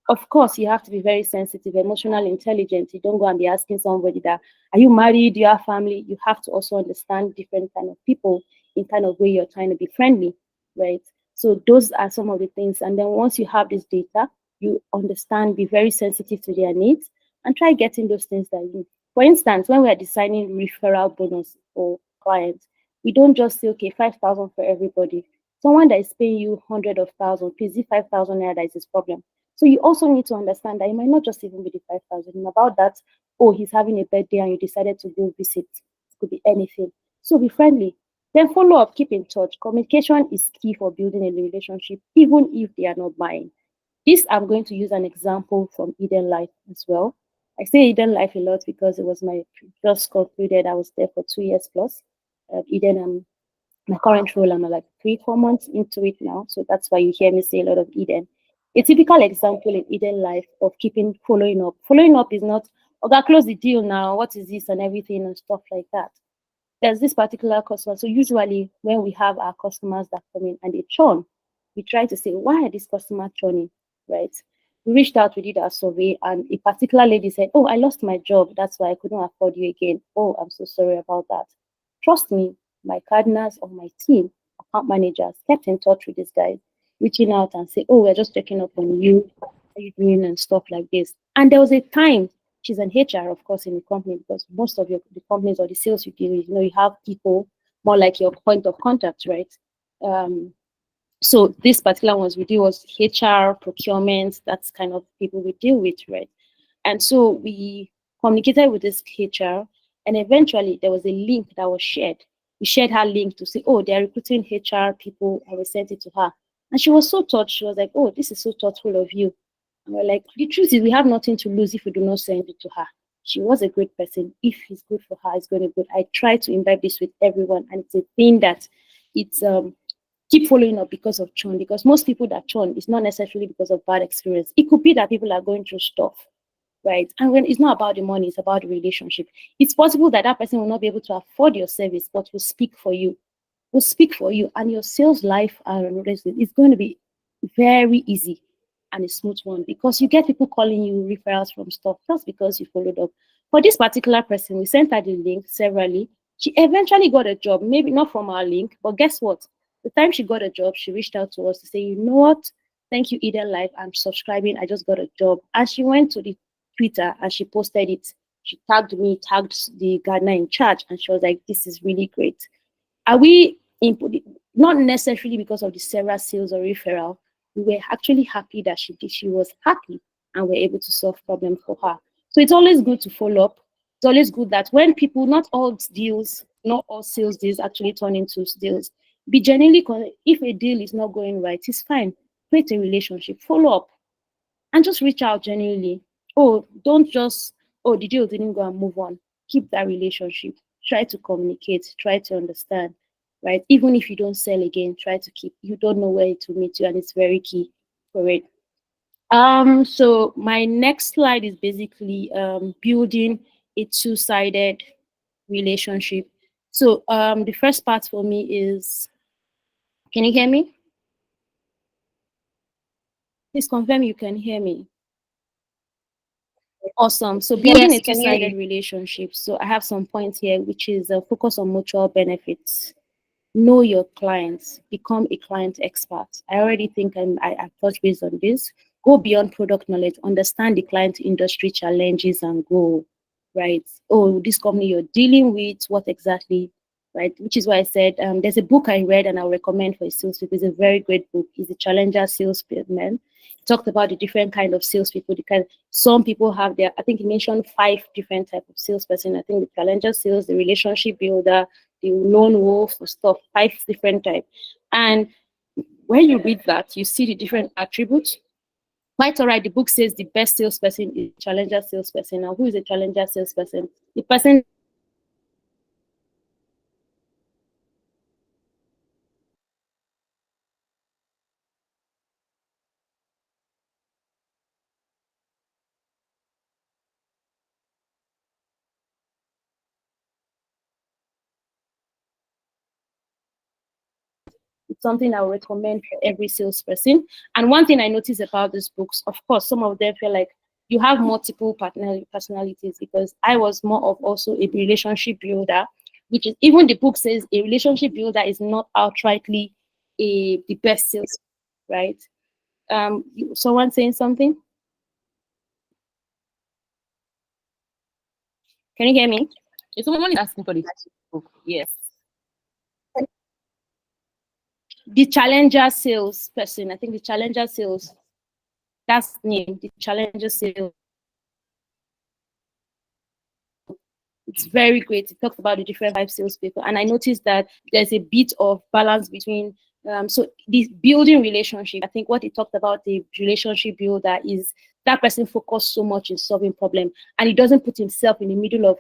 A: Of course, you have to be very sensitive, emotional, intelligent. You don't go and be asking somebody that, are you married? Do you have family? You have to also understand different kind of people in kind of way you're trying to be friendly, right? So those are some of the things. And then once you have this data, you understand, be very sensitive to their needs and try getting those things that you need. For instance, when we are designing referral bonus for clients, we don't just say, okay, 5,000 for everybody. Someone that is paying you hundred of thousands, please, 5,000 naira, that is his problem. So you also need to understand that it might not just even be the 5,000. And about that, oh, he's having a birthday and you decided to go visit. It could be anything. So be friendly. Then follow up, keep in touch. Communication is key for building a relationship, even if they are not buying. This, I'm going to use an example from Eden Life as well. I say Eden Life a lot because it was my just concluded. I was there for 2 years plus. Eden, my current role, I'm like 3, 4 months into it now. So that's why you hear me say a lot of Eden. A typical example in Eden Life of keeping following up. Following up is not, okay, close the deal now. What is this and everything and stuff like that. There's this particular customer. So usually when we have our customers that come in and they churn, we try to say, why are this customer churning, right? We reached out, we did our survey, and a particular lady said, oh, I lost my job. That's why I couldn't afford you again. Oh, I'm so sorry about that. Trust me, my cardinals of my team, account managers, kept in touch with this guy, reaching out and say, oh, we're just checking up on you, how are you doing and stuff like this. And there was a time, she's an HR, of course, in the company, because most of the companies or the sales you deal with, you have people more like your point of contact, right? So this particular ones we deal was HR, procurement, that's kind of people we deal with, right? And so we communicated with this HR, and eventually there was a link that was shared. We shared her link to say, oh, they're recruiting HR people, and we sent it to her. And she was so touched. She was like, oh, this is so thoughtful of you. And we're like, the truth is we have nothing to lose if we do not send it to her. She was a great person. If it's good for her, it's going to be good. I try to imbibe this with everyone, and it's a thing that it's keep following up because of churn, because most people that churn is not necessarily because of bad experience. It could be that people are going through stuff, right? And when it's not about the money, it's about the relationship. It's possible that that person will not be able to afford your service, but will speak for you, and your sales life and it's going to be very easy and a smooth one because you get people calling you referrals from stuff just because you followed up. For this particular person, we sent her the link severally. She eventually got a job, maybe not from our link, but guess what? The time she got a job, she reached out to us to say, you know what? Thank you, Eden Life. I'm subscribing. I just got a job. And she went to the Twitter and she posted it. She tagged me, tagged the gardener in charge, and she was like, this is really great. Are we input? Not necessarily because of the Sarah sales or referral. We were actually happy that she did. She was happy and we're able to solve problems for her. So it's always good to follow up. It's always good that when people, not all deals, not all sales deals actually turn into deals. Be genuinely, if a deal is not going right, it's fine. Create a relationship, follow up, and just reach out genuinely. Oh, don't just, oh, the deal didn't go and move on. Keep that relationship. Try to communicate, try to understand, right? Even if you don't sell again, try to keep, you don't know where to meet you, and it's very key for it. So my next slide is basically building a two-sided relationship. So the first part for me is, can you hear me? Please confirm you can hear me. Awesome. So building a two-sided relationship. So I have some points here, which is focus on mutual benefits. Know your clients. Become a client expert. I already think I've touched base on this. Go beyond product knowledge. Understand the client industry challenges and go, right? Oh, this company you're dealing with, what exactly, right? Which is why I said there's a book I read and I'll recommend for a salespeople. It's a very great book. It's the Challenger Salesman. Talked about the different kind of salespeople. Some people have their, I think he mentioned 5 different type of salesperson. I think the challenger sales, the relationship builder, the lone wolf, or stuff, 5 different type. And when you read that, you see the different attributes. Quite all right. The book says the best salesperson is a challenger salesperson. Now, who is a challenger salesperson? The person it's something I would recommend for every salesperson. And one thing I notice about these books, of course, some of them feel like you have multiple personalities because I was more of also a relationship builder, which is even the book says a relationship builder is not outrightly the best sales, right? Someone saying something? Can you hear me?
B: If someone is asking for the book, yes.
A: The challenger sales person, I think the challenger sales, that's the name, the challenger sales. It's very great. It talks about the different types of salespeople. And I noticed that there's a bit of balance between, so this building relationship, I think what he talked about, the relationship builder is that person focused so much in solving problem and he doesn't put himself in the middle of,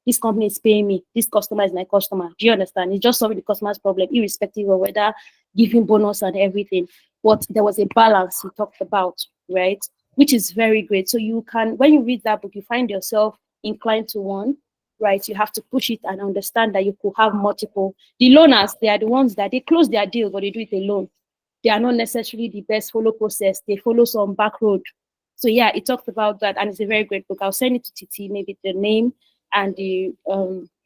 A: this company is paying me, this customer is my customer. Do you understand? He's just solving the customer's problem, irrespective of whether giving bonus and everything. But there was a balance he talked about, right? Which is very great. So you can, when you read that book, you find yourself inclined to one, right? You have to push it and understand that you could have multiple. The loaners, they are the ones that they close their deal, but they do it alone. They are not necessarily the best follow process. They follow some back road. So yeah, it talked about that, and it's a very great book. I'll send it to Titi. Maybe the name and the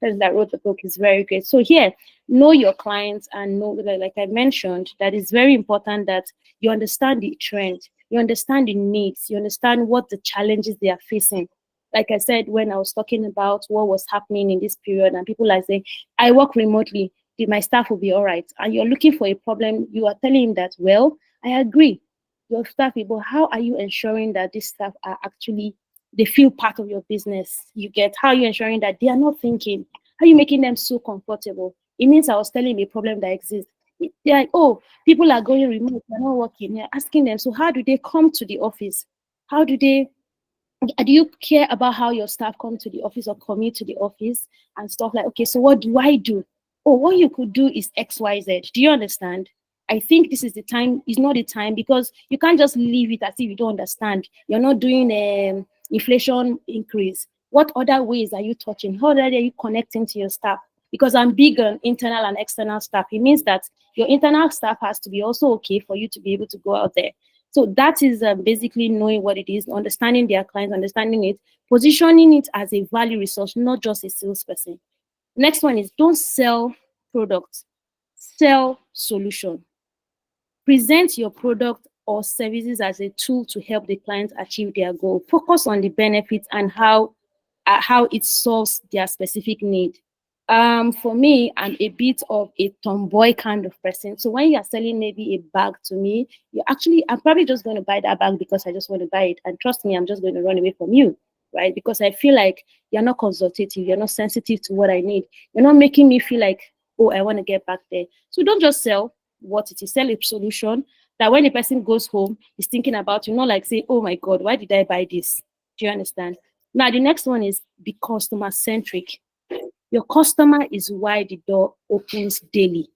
A: person that wrote the book is very great. So here, know your clients and know, like I mentioned, that it's very important that you understand the trend, you understand the needs, you understand what the challenges they are facing. Like I said, when I was talking about what was happening in this period, and people are saying, I work remotely, my staff will be all right. And you're looking for a problem, you are telling him that, well, I agree, your staff, but how are you ensuring that these staff are actually, they feel part of your business? You get, how are you ensuring that they are not thinking? How are you making them so comfortable? It means I was telling a problem that exists. They're like, oh, people are going remote, they're not working. You're asking them, so how do they come to the office? How do you care about how your staff come to the office or commute to the office and stuff like, okay, so what do I do? Oh, what you could do is XYZ. Do you understand? I think this is the time, it's not the time, because you can't just leave it as if you don't understand. You're not doing inflation increase, what other ways are you touching? How other are you connecting to your staff? Because I'm big on internal and external staff. It means that your internal staff has to be also okay for you to be able to go out there. So that is basically knowing what it is, understanding their clients, understanding it, positioning it as a value resource, not just a salesperson. Next one is don't sell products, sell solution. Present your product or services as a tool to help the client achieve their goal. Focus on the benefits and how it solves their specific need. For me, I'm a bit of a tomboy kind of person. So when you are selling maybe a bag to me, I'm probably just going to buy that bag because I just want to buy it. And trust me, I'm just going to run away from you, right? Because I feel like you're not consultative, you're not sensitive to what I need. You're not making me feel like, oh, I want to get back there. So don't just sell what it is, sell a solution that when the person goes home, he's thinking about, like say, oh my God, why did I buy this? Do you understand? Now, the next one is be customer centric. Your customer is why the door opens daily.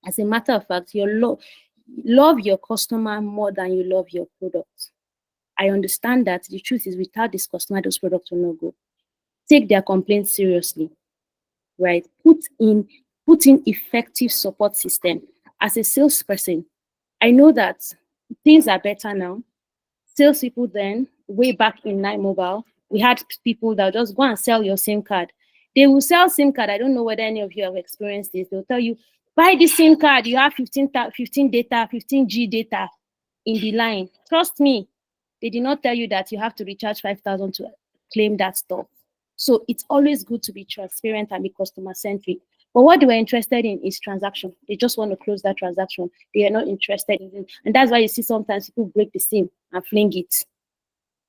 A: As a matter of fact, love your customer more than you love your product. I understand that the truth is without this customer, those products will not go. Take their complaints seriously, right? Put in effective support system. As a salesperson, I know that things are better now. Salespeople then, way back in Nine Mobile, we had people that just go and sell your SIM card. They will sell SIM card. I don't know whether any of you have experienced this. They'll tell you, buy this SIM card. You have 15 data, 15G data in the line. Trust me, they did not tell you that you have to recharge 5,000 to claim that stuff. So it's always good to be transparent and be customer centric. But what they were interested in is transaction. They just want to close that transaction. They are not interested in it. And that's why you see sometimes people break the SIM and fling it.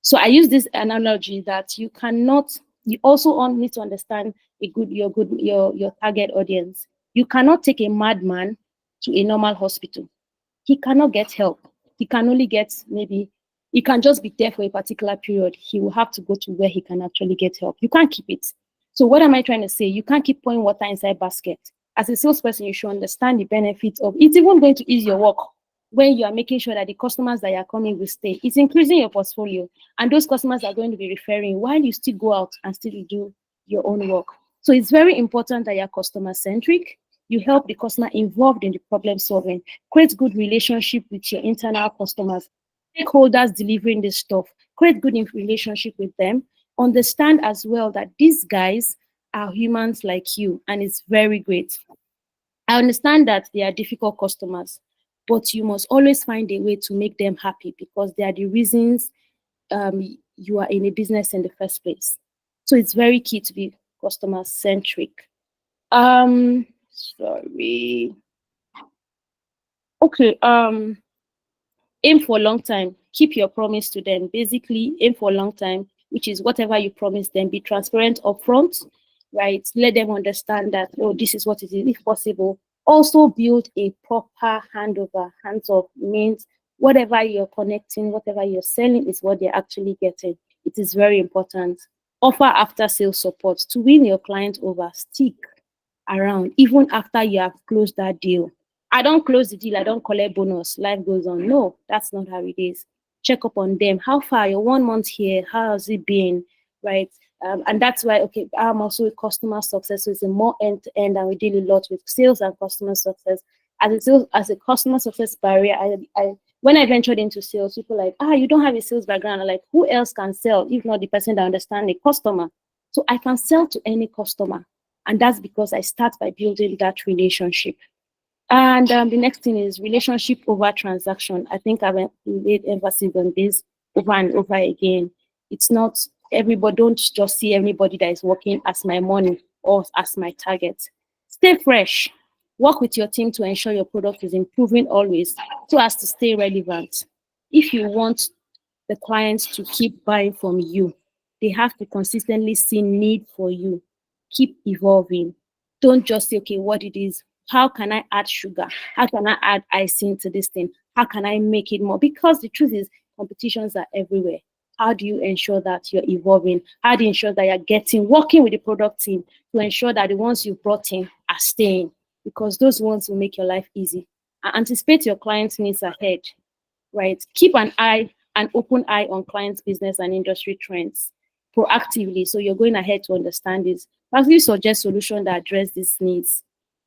A: So I use this analogy that you also need to understand your target audience. You cannot take a madman to a normal hospital. He cannot get help. He can only get he can just be there for a particular period. He will have to go to where he can actually get help. You can't keep it. So what am I trying to say? You can't keep pouring water inside basket. As a salesperson, you should understand the benefits of it's even going to ease your work when you are making sure that the customers that are coming will stay. It's increasing your portfolio, and those customers are going to be referring while you still go out and still do your own work. So it's very important that you're customer centric. You help the customer involved in the problem solving, create good relationship with your internal customers, stakeholders delivering this stuff, create good relationship with them, understand as well that these guys are humans like you, and it's very great. I understand that they are difficult customers, but you must always find a way to make them happy because they are the reasons you are in a business in the first place. So it's very key to be customer centric. Sorry. Okay. Aim for long time. Keep your promise to them. Basically, aim for long time, which is whatever you promise them. Be transparent upfront, right? Let them understand that, oh, this is what it is, if possible. Also build a proper handover. Hands-off means whatever you're connecting, whatever you're selling is what they're actually getting. It is very important. Offer after-sales support to win your client over. Stick around even after you have closed that deal. I don't close the deal, I don't collect bonus, life goes on. No, that's not how it is. Check up on them. How far? You're 1 month here, how has it been, right? And that's why, okay, I'm also a customer success, so it's a more end-to-end, and we deal a lot with sales and customer success. As a customer success barrier, when I ventured into sales, people are like, you don't have a sales background. I'm like, who else can sell if not the person that understands the customer? So I can sell to any customer. And that's because I start by building that relationship. And the next thing is relationship over transaction. I think I've laid emphasis on this over and over again. It's not everybody, don't just see everybody that is working as my money or as my target. Stay fresh. Work with your team to ensure your product is improving always so as to stay relevant. If you want the clients to keep buying from you, they have to consistently see need for you. Keep evolving. Don't just say, okay, what it is. How can I add sugar? How can I add icing to this thing? How can I make it more? Because the truth is, competitions are everywhere. How do you ensure that you're evolving? How do you ensure that you're working with the product team to ensure that the ones you brought in are staying? Because those ones will make your life easy. And anticipate your clients' needs ahead, right? Keep an eye an open eye on clients' business and industry trends proactively. So you're going ahead to understand this. Actually suggest solutions that address these needs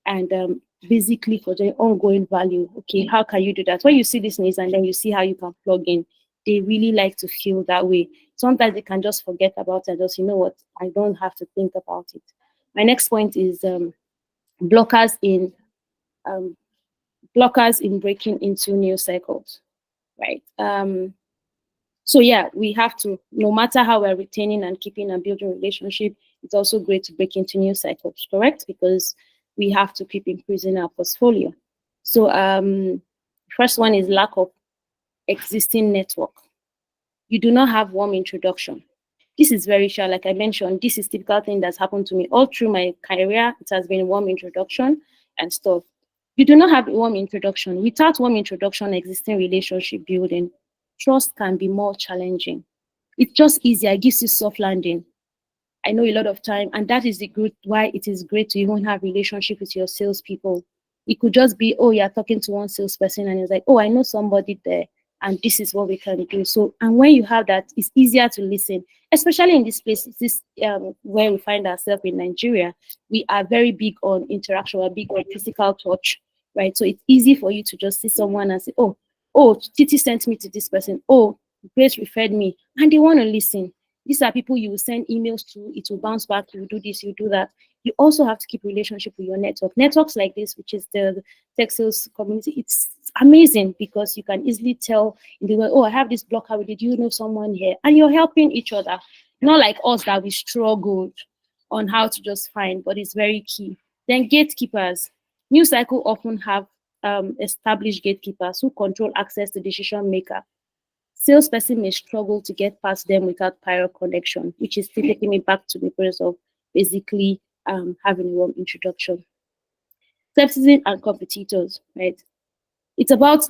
A: and basically for the ongoing value. Okay, how can you do that? When you see these needs and then you see how you can plug in, they really like to feel that way. Sometimes they can just forget about it, just, you know what, I don't have to think about it. My next point is blockers in um, blockers in breaking into new cycles, right? So yeah, we have to, no matter how we're retaining and keeping and building relationship, it's also great to break into new cycles, correct? Because we have to keep increasing our portfolio. So first one is lack of existing network. You do not have warm introduction. This is very sure, like I mentioned, this is typical thing that's happened to me all through my career. It has been warm introduction and stuff. You do not have a warm introduction. Without warm introduction, existing relationship building, trust can be more challenging. It's just easier. It gives you soft landing. I know a lot of time, and that is the good why it is great to even have relationship with your salespeople. It could just be, oh, you're talking to one salesperson, and it's like, oh, I know somebody there, and this is what we can do. So, and when you have that, it's easier to listen, especially in this place, this where we find ourselves in Nigeria. We are very big on interaction, we're big on physical touch, right? So it's easy for you to just see someone and say, oh, Titi sent me to this person. Oh, Grace referred me, and they want to listen. These are people you will send emails to, it will bounce back, you will do this, you do that. You also have to keep relationship with your network. Networks like this, which is the tech sales community, it's amazing because you can easily tell in the way, oh, I have this blocker, did you know someone here? And you're helping each other. Not like us that we struggled on how to just find, but it's very key. Then gatekeepers. New cycle often have established gatekeepers who control access to decision maker. Salesperson may struggle to get past them without prior connection, which is still taking me back to the process of basically having a warm introduction. Skepticism and competitors, right? It's about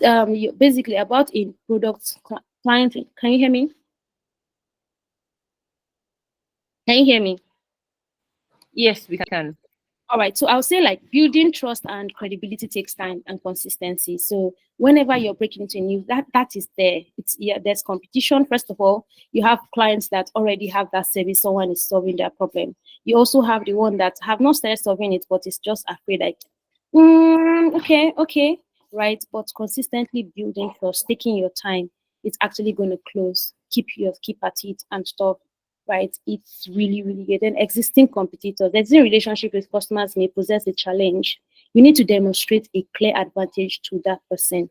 A: basically about a product client. Can you hear me? Can you hear me?
B: Yes, we can.
A: All right, so I'll say like building trust and credibility takes time and consistency. So whenever you're breaking into a new, that is there. It's yeah, there's competition. First of all, you have clients that already have that service. Someone is solving their problem. You also have the one that have not started solving it, but is just afraid like, okay, right? But consistently building trust, taking your time, it's actually going to close. Keep at it and stuff, right? It's really, really good. Then existing competitors, existing relationship with customers may possess a challenge. You need to demonstrate a clear advantage to that person.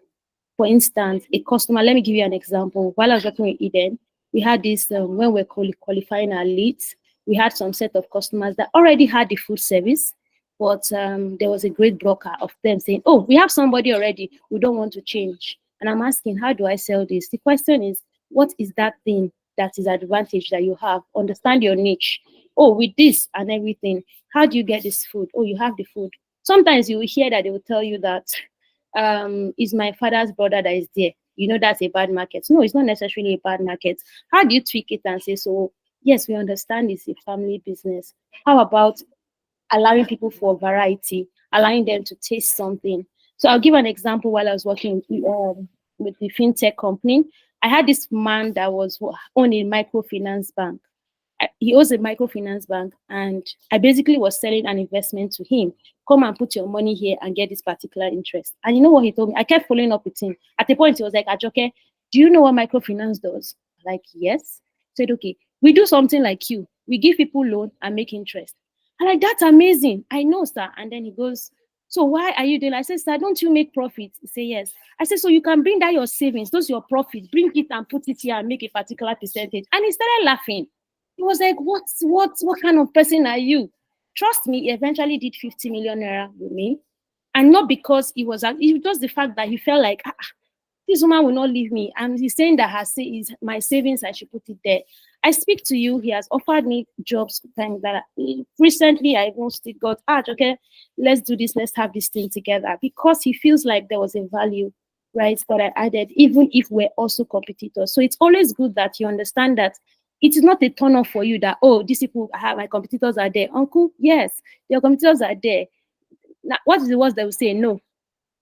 A: For instance, a customer, let me give you an example. While I was working with Eden, we had this, when we're qualifying our leads, we had some set of customers that already had the food service, but there was a great blocker of them saying, oh, we have somebody already, we don't want to change. And I'm asking, how do I sell this? The question is, what is that thing that is advantage that you have? Understand your niche. Oh, with this and everything, how do you get this food? Oh, you have the food. Sometimes you will hear that they will tell you that is my father's brother that is there. You know, that's a bad market. No, it's not necessarily a bad market. How do you tweak it and say, so yes, we understand it's a family business. How about allowing people for variety, allowing them to taste something? So I'll give an example. While I was working with the fintech company, I had this man that was on a microfinance bank. He owns a microfinance bank, and I basically was selling an investment to him. Come and put your money here and get this particular interest. And you know what he told me? I kept following up with him. At a point, he was like, Ajoke, do you know what microfinance does? Like, yes. I said, okay, we do something like you. We give people loan and make interest. I'm like, that's amazing. I know, sir. And then he goes, so why are you doing? I said, sir, don't you make profits? He said, yes. I said, so you can bring that your savings, those your profits, bring it and put it here and make a particular percentage. And he started laughing. He was like, what kind of person are you? Trust me, he eventually did 50 million naira with me. And not because it was just the fact that he felt like, this woman will not leave me. And he's saying that is my savings, I should put it there. I speak to you, he has offered me jobs, things that recently I even still got, okay, let's do this, let's have this thing together. Because he feels like there was a value, right, that I added, even if we're also competitors. So it's always good that you understand that it is not a turn off for you that, oh, these people have my competitors are there. Uncle, yes, your competitors are there. Now, what is the worst they will say? No,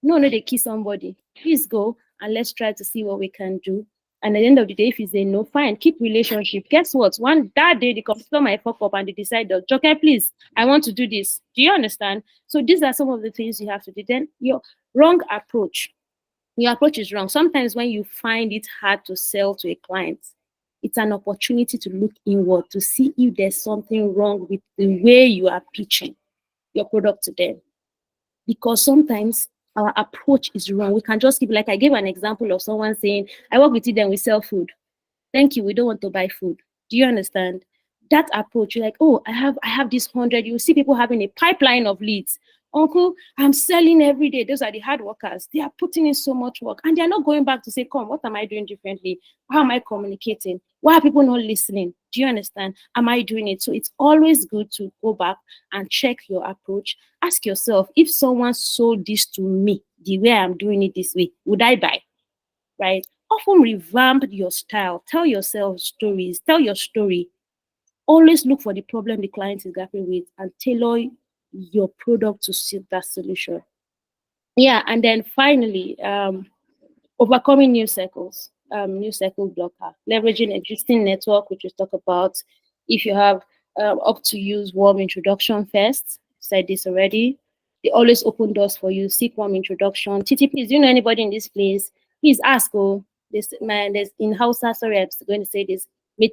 A: they kiss somebody. Please go and let's try to see what we can do. And at the end of the day, if you say no, fine, keep relationship. Guess what? That day, the computer might fuck up and they decide, Joker, please, I want to do this. Do you understand? So these are some of the things you have to do. Then your wrong approach. Your approach is wrong. Sometimes when you find it hard to sell to a client, it's an opportunity to look inward to see if there's something wrong with the way you are pitching your product to them. Because sometimes our approach is wrong. We can just keep, like I gave an example of someone saying, I work with you, then we sell food. Thank you, we don't want to buy food. Do you understand? That approach, you're like, oh, I have this 100. You see people having a pipeline of leads. Uncle, I'm selling every day. Those are the hard workers. They are putting in so much work. And they're not going back to say, come, what am I doing differently? How am I communicating? Why are people not listening? Do you understand? Am I doing it? So it's always good to go back and check your approach. Ask yourself, if someone sold this to me the way I'm doing it this way, would I buy? Right? Often revamp your style. Tell yourself stories. Tell your story. Always look for the problem the client is grappling with and tailor your product to suit that solution. Yeah, and then finally, overcoming new cycle blocker, leveraging existing network, which we talk about. If you have up to use warm introduction first, said this already. They always open doors for you. Seek warm introduction. Titi, please, do you know anybody in this place? Please ask. Oh, this man, there's in Hausa. Sorry, I'm going to say this. It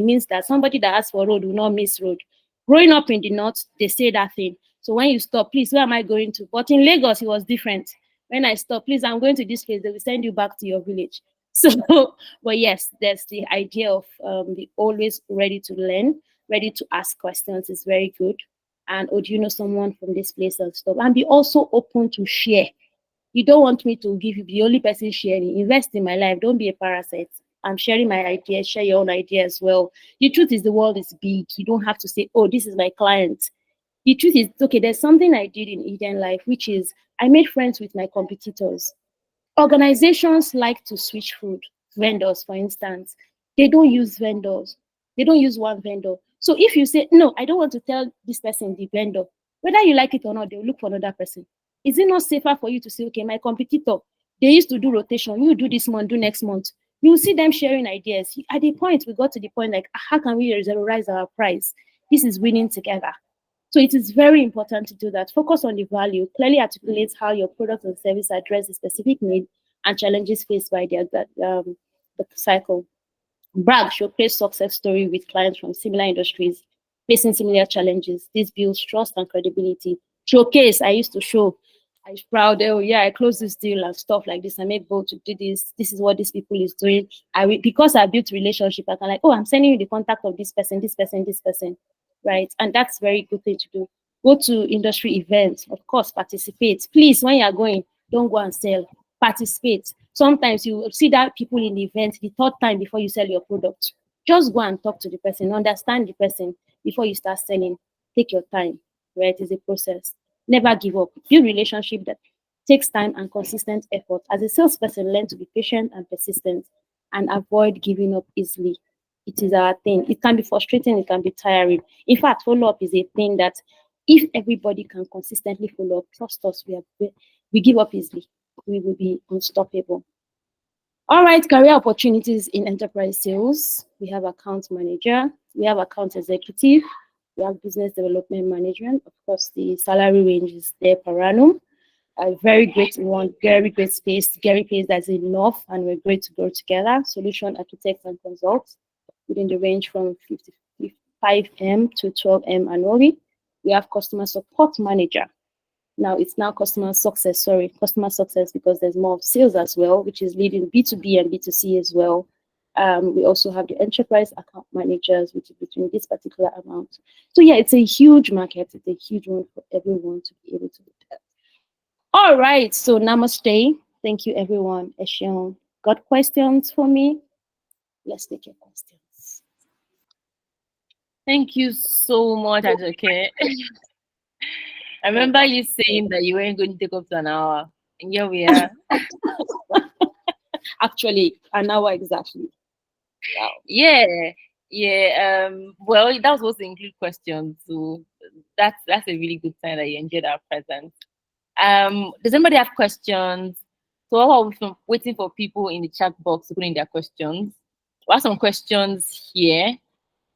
A: means that somebody that asks for road will not miss road. Growing up in the north, they say that thing. So when you stop, please, where am I going to? But in Lagos, it was different. When I stop, please, I'm going to this place. They will send you back to your village. So, but yes, there's the idea of be always ready to learn, ready to ask questions is very good. And oh, do you know someone from this place and stuff? And be also open to share. You don't want me to give you the only person sharing. Invest in my life. Don't be a parasite. I'm sharing my ideas. Share your own idea as well. The truth is, the world is big. You don't have to say, "Oh, this is my client." The truth is, okay. There's something I did in Eden Life, which is I made friends with my competitors. Organizations like to switch food vendors, for instance. They don't use vendors. They don't use one vendor. So if you say, no, I don't want to tell this person the vendor, whether you like it or not, they'll look for another person. Is it not safer for you to say, okay, my competitor, they used to do rotation. You do this month, do next month. You will see them sharing ideas. At the point, we got to the point like, how can we raise our price? This is winning together. So it is very important to do that. Focus on the value, clearly articulate how your product and service address the specific need and challenges faced by the cycle. Brag, showcase success story with clients from similar industries facing similar challenges. This builds trust and credibility. Showcase, I used to show. I was proud, oh yeah, I closed this deal and stuff like this. I make bold to do this. This is what these people is doing. Because I built relationship, I can like, oh, I'm sending you the contact of this person, this person, this person, right? And that's very good thing to do. Go to industry events, of course, participate. Please, when you are going, don't go and sell. Participate. Sometimes you see that people in the event the third time before you sell your product. Just go and talk to the person, understand the person before you start selling. Take your time, right? It's a process. Never give up. Build relationship that takes time and consistent effort. As a salesperson, learn to be patient and persistent and avoid giving up easily. It is our thing. It can be frustrating, it can be tiring. In fact, follow-up is a thing that if everybody can consistently follow up, trust us, we give up easily. We will be unstoppable. All right, career opportunities in enterprise sales. We have account manager, we have account executive, we have business development management. Of course, the salary range is there per annum. A very great one, very great space, very place that's enough, and we're great to grow together. Solution architects and consults within the range from 55M to 12M annually. We have customer support manager. Now it's now customer success because there's more of sales as well, which is leading B2B and B2C as well. We also have the enterprise account managers, which is between this particular amount. So yeah, it's a huge market. It's a huge one for everyone to be able to do that. All right, so namaste. Thank you, everyone. Eshion, got questions for me? Let's take your questions.
B: Thank you so much, Ajoke. I remember you saying that you weren't going to take up to an hour, and here we are.
A: Actually, an hour exactly. Wow.
B: Yeah. Well, that was supposed to include questions, so that's a really good sign that you enjoyed our presence. Does anybody have questions? So while we're waiting for people in the chat box to put in their questions, we have some questions here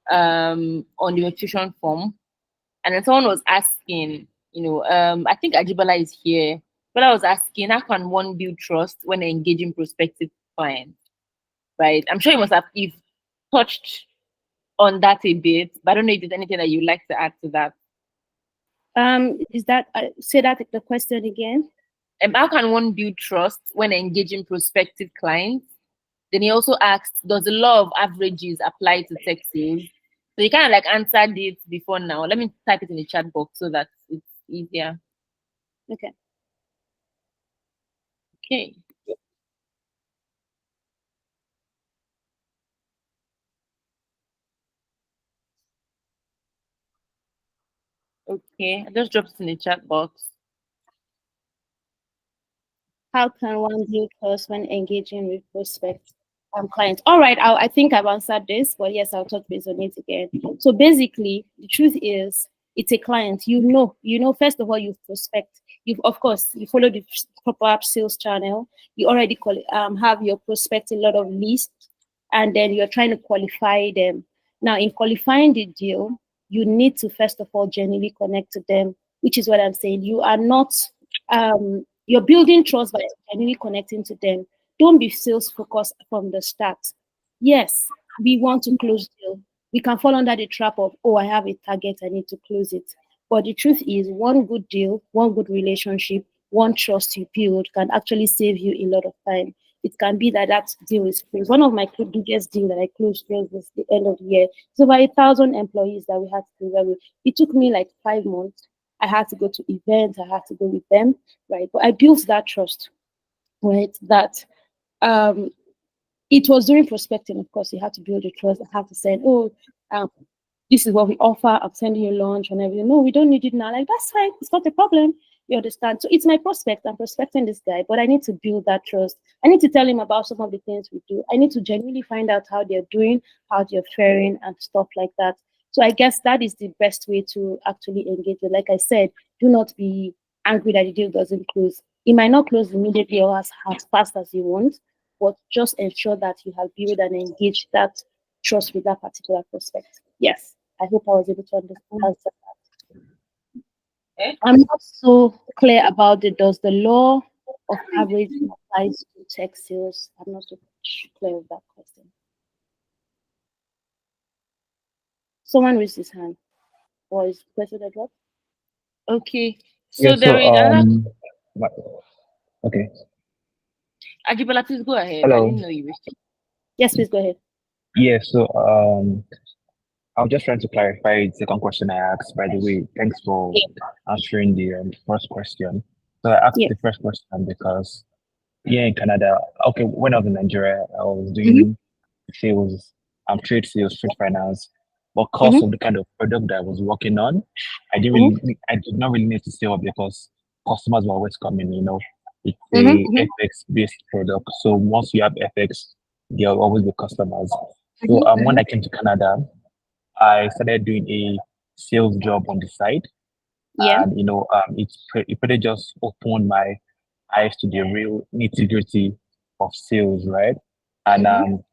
B: on the registration form. And then someone was asking, I think Ajibala is here. But I was asking, how can one build trust when engaging prospective clients? Right? I'm sure you must have you've touched on that a bit, but I don't know if there's anything that you'd like to add to that.
A: Is that say that the question again?
B: How can one build trust when engaging prospective clients? Then he also asked, does the law of averages apply to tech sales? So you kind of like answered it before now. Let me type it in the chat box so that it's easier.
A: Okay.
B: Okay. Okay, I just dropped it in the chat box.
A: How can one build trust when engaging with prospects clients? All right, I think I've answered this, but yes, I'll touch base on it again. So basically, the truth is, it's a client. You know. First of all, you prospect. Of course, you follow the proper sales channel. You already have your prospect a lot of lists, and then you're trying to qualify them. Now, in qualifying the deal, you need to first of all genuinely connect to them, which is what I'm saying. You are not you're building trust by genuinely connecting to them. Don't be sales focused from the start. Yes, we want to close deal. We can fall under the trap of, oh, I have a target, I need to close it. But the truth is, one good deal, one good relationship, one trust you build can actually save you a lot of time. It can be that that deal is closed. One of my biggest deals that I closed was the end of the year. It's over 1,000 employees that we had to deliver with. It took me like 5 months. I had to go to events, I had to go with them, right? But I built that trust, right? That it was during prospecting, of course, you had to build a trust. I had to say, oh, this is what we offer. I'm sending you lunch and everything. No, we don't need it now. Like, that's fine. It's not a problem. You understand? So it's my prospect. I'm prospecting this guy, but I need to build that trust. I need to tell him about some of the things we do. I need to genuinely find out how they're doing, how they're faring, and stuff like that. So I guess that is the best way to actually engage with. Like I said, do not be angry that the deal doesn't close. It might not close immediately or as fast as you want, but just ensure that you have built and engaged that trust with that particular prospect. Yes, I hope I was able to answer that. I'm not so clear about it. Does the law of average applies to tech sales? I'm not so clear with that question. Someone raised his hand. Or is the question that what?
B: Okay.
D: Yeah,
B: So there is another.
D: Okay.
B: Ajibola, please go ahead. I
D: Hello.
B: didn't know you wished.
A: Yes, please go ahead.
D: Yeah, so I was just trying to clarify the second question I asked. By the way, thanks for answering the first question. So I asked
A: Yeah.
D: the first question because here in Canada, okay, when I was in Nigeria, I was doing sales, trade sales, trade finance. But because of the kind of product that I was working on, I did not really need to sell because customers were always coming, It's a FX-based product. So once you have FX, there will always be customers. So when I came to Canada, I started doing a sales job on the side.
A: Yeah.
D: And it pretty just opened my eyes to the real nitty-gritty of sales, right? And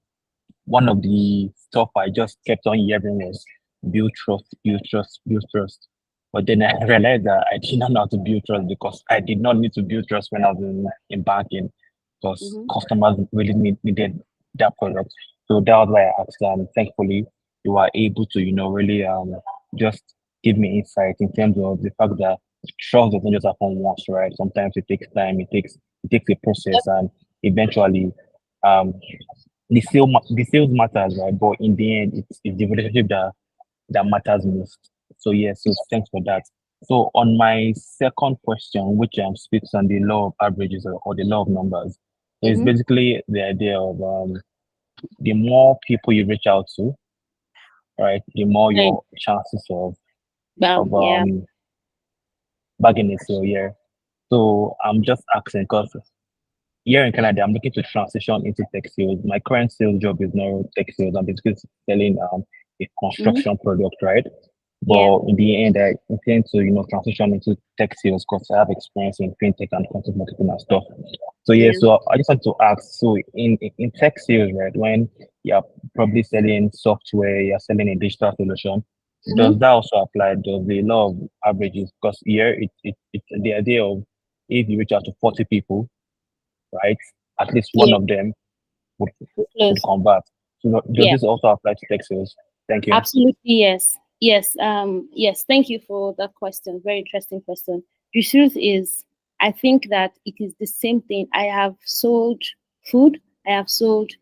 D: one of the stuff I just kept on hearing was build trust, build trust, build trust. But then I realized that I did not know how to build trust because I did not need to build trust when I was in banking because customers really needed that product. So that was why I asked them. Thankfully, you are able to, really just give me insight in terms of the fact that trust doesn't just happen once, right? Sometimes it takes time, it takes a process, and eventually um the sales matters, right? But in the end, it's the relationship that matters most. So yeah, so thanks for that. So on my second question, which speaks on the law of averages or the law of numbers, so it's basically the idea of the more people you reach out to, right, the more your chances of
A: Yeah.
D: bagging a sale. Yeah. So I'm just asking because here in Canada, I'm looking to transition into tech sales. My current sales job is not tech sales. I'm basically selling a construction product, right?
A: Yeah.
D: But in the end, I intend to, transition into tech sales because I have experience in fintech and content marketing and stuff. So yeah,
A: Yeah.
D: so I just want to ask, so in tech sales, right, when you're probably selling software, you're selling a digital solution, does that also apply? Does the law of averages? Because here it's the idea of if you reach out to 40 people, right, at least one
A: Yeah.
D: of them would would
A: Close.
D: convert. So does
A: Yeah.
D: this also apply to tech sales? Thank you.
A: Absolutely, yes. Yes. Yes. Thank you for that question. Very interesting question. The truth is, I think that it is the same thing. I have sold food, I have sold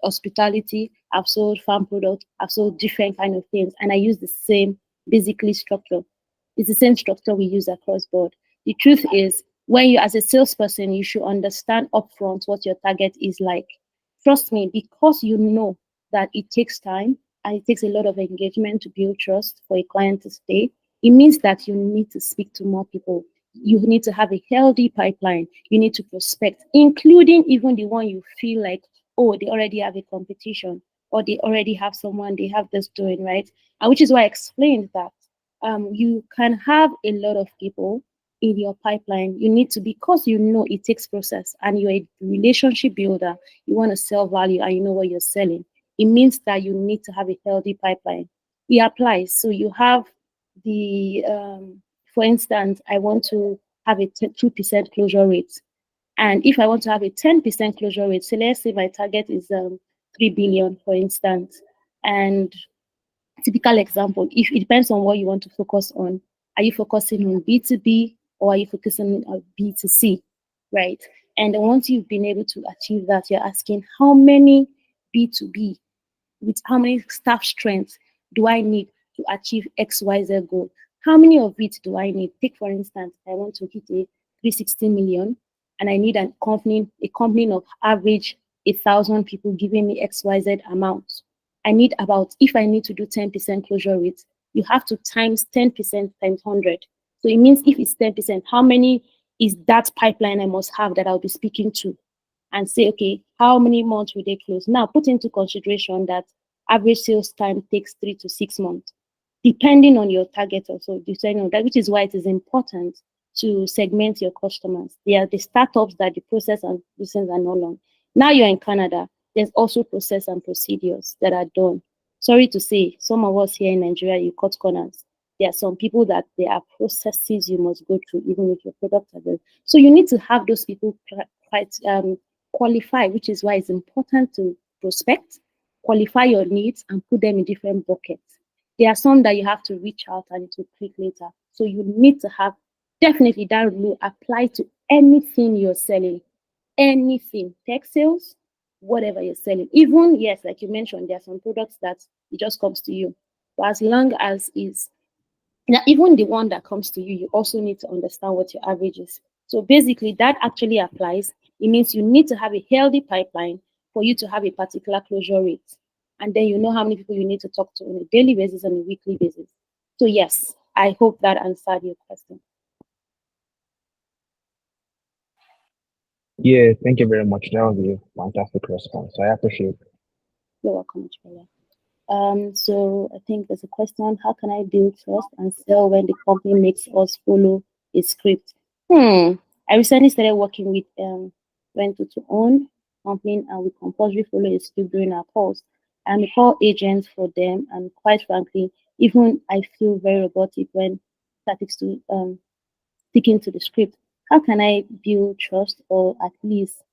A: hospitality, I've sold farm products, I've sold different kind of things, and I use the same basically structure. It's the same structure we use across board. The truth is, when you as a salesperson, you should understand upfront what your target is like. Trust me, because you know that it takes time and it takes a lot of engagement to build trust for a client to stay. It means that you need to speak to more people. You need to have a healthy pipeline. You need to prospect, including even the one you feel like, oh, they already have a competition or they already have someone, they have this doing, right? And which is why I explained that you can have a lot of people in your pipeline. You need to, because you know it takes process and you're a relationship builder, you want to sell value and you know what you're selling. It means that you need to have a healthy pipeline. It applies. So you have the, for instance, I want to have a 2% closure rate. And if I want to have a 10% closure rate, so let's say my target is 3 billion, for instance, and typical example, if it depends on what you want to focus on. Are you focusing on B2B or are you focusing on B2C? Right. And then once you've been able to achieve that, you're asking how many B2B with how many staff strengths do I need to achieve XYZ goal? How many of it do I need? Take for instance, I want to hit a 360 million and I need a company of average 1,000 people giving me XYZ amount. I need about, if I need to do 10% closure rate, you have to times 10% times 100. So it means if it's 10%, how many is that pipeline I must have that I'll be speaking to? And say, okay, how many months will they close? Now, put into consideration that average sales time takes 3 to 6 months, depending on your target also, depending on that, which is why it is important to segment your customers. They are the startups that the process and procedures are not long. Now you're in Canada, there's also process and procedures that are done. Sorry to say, some of us here in Nigeria, you cut corners. There are some people that there are processes you must go through, even with your product. So you need to have those people quite qualify, which is why it's important to prospect, qualify your needs, and put them in different buckets. There are some that you have to reach out and it will click later. So you need to have definitely that rule apply to anything you're selling, anything, tech sales, whatever you're selling. Even, yes, like you mentioned, there are some products that it just comes to you. But as long as is now, even the one that comes to you, you also need to understand what your average is. So basically, that actually applies. It means you need to have a healthy pipeline for you to have a particular closure rate. And then you know how many people you need to talk to on a daily basis and a weekly basis. So yes, I hope that answered your question.
D: Yeah, thank you very much. That was a fantastic response. I appreciate it.
A: You're welcome, Chibella. So I think there's a question: how can I build trust and sell when the company makes us follow a script? I recently started working with rent to own company and we compulsory follow a script during our calls. I'm a call agent for them, and quite frankly, even I feel very robotic when statics to sticking to the script. How can I build trust or at least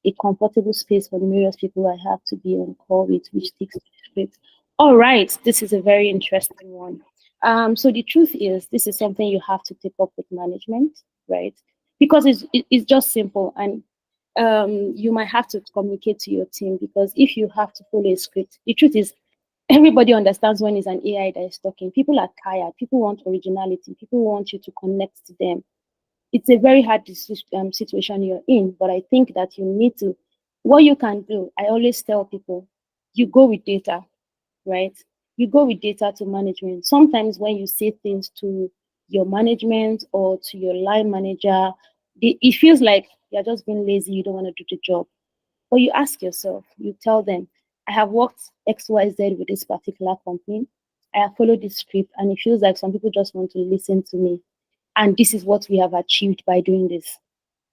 A: a comfortable space for the various people I have to be on call with, which takes the script? All right, this is a very interesting one. So the truth is, this is something you have to take up with management, right? Because it's just simple, and you might have to communicate to your team because if you have to follow a script, the truth is, everybody understands when it's an AI that is talking. People are tired. People want originality. People want you to connect to them. It's a very hard situation you're in, but I think that you need to, what you can do, I always tell people, you go with data, right? You go with data to management. Sometimes when you say things to your management or to your line manager, it feels like you're just being lazy, you don't want to do the job. But you ask yourself, you tell them, I have worked XYZ with this particular company. I have followed this script, and it feels like some people just want to listen to me. And this is what we have achieved by doing this.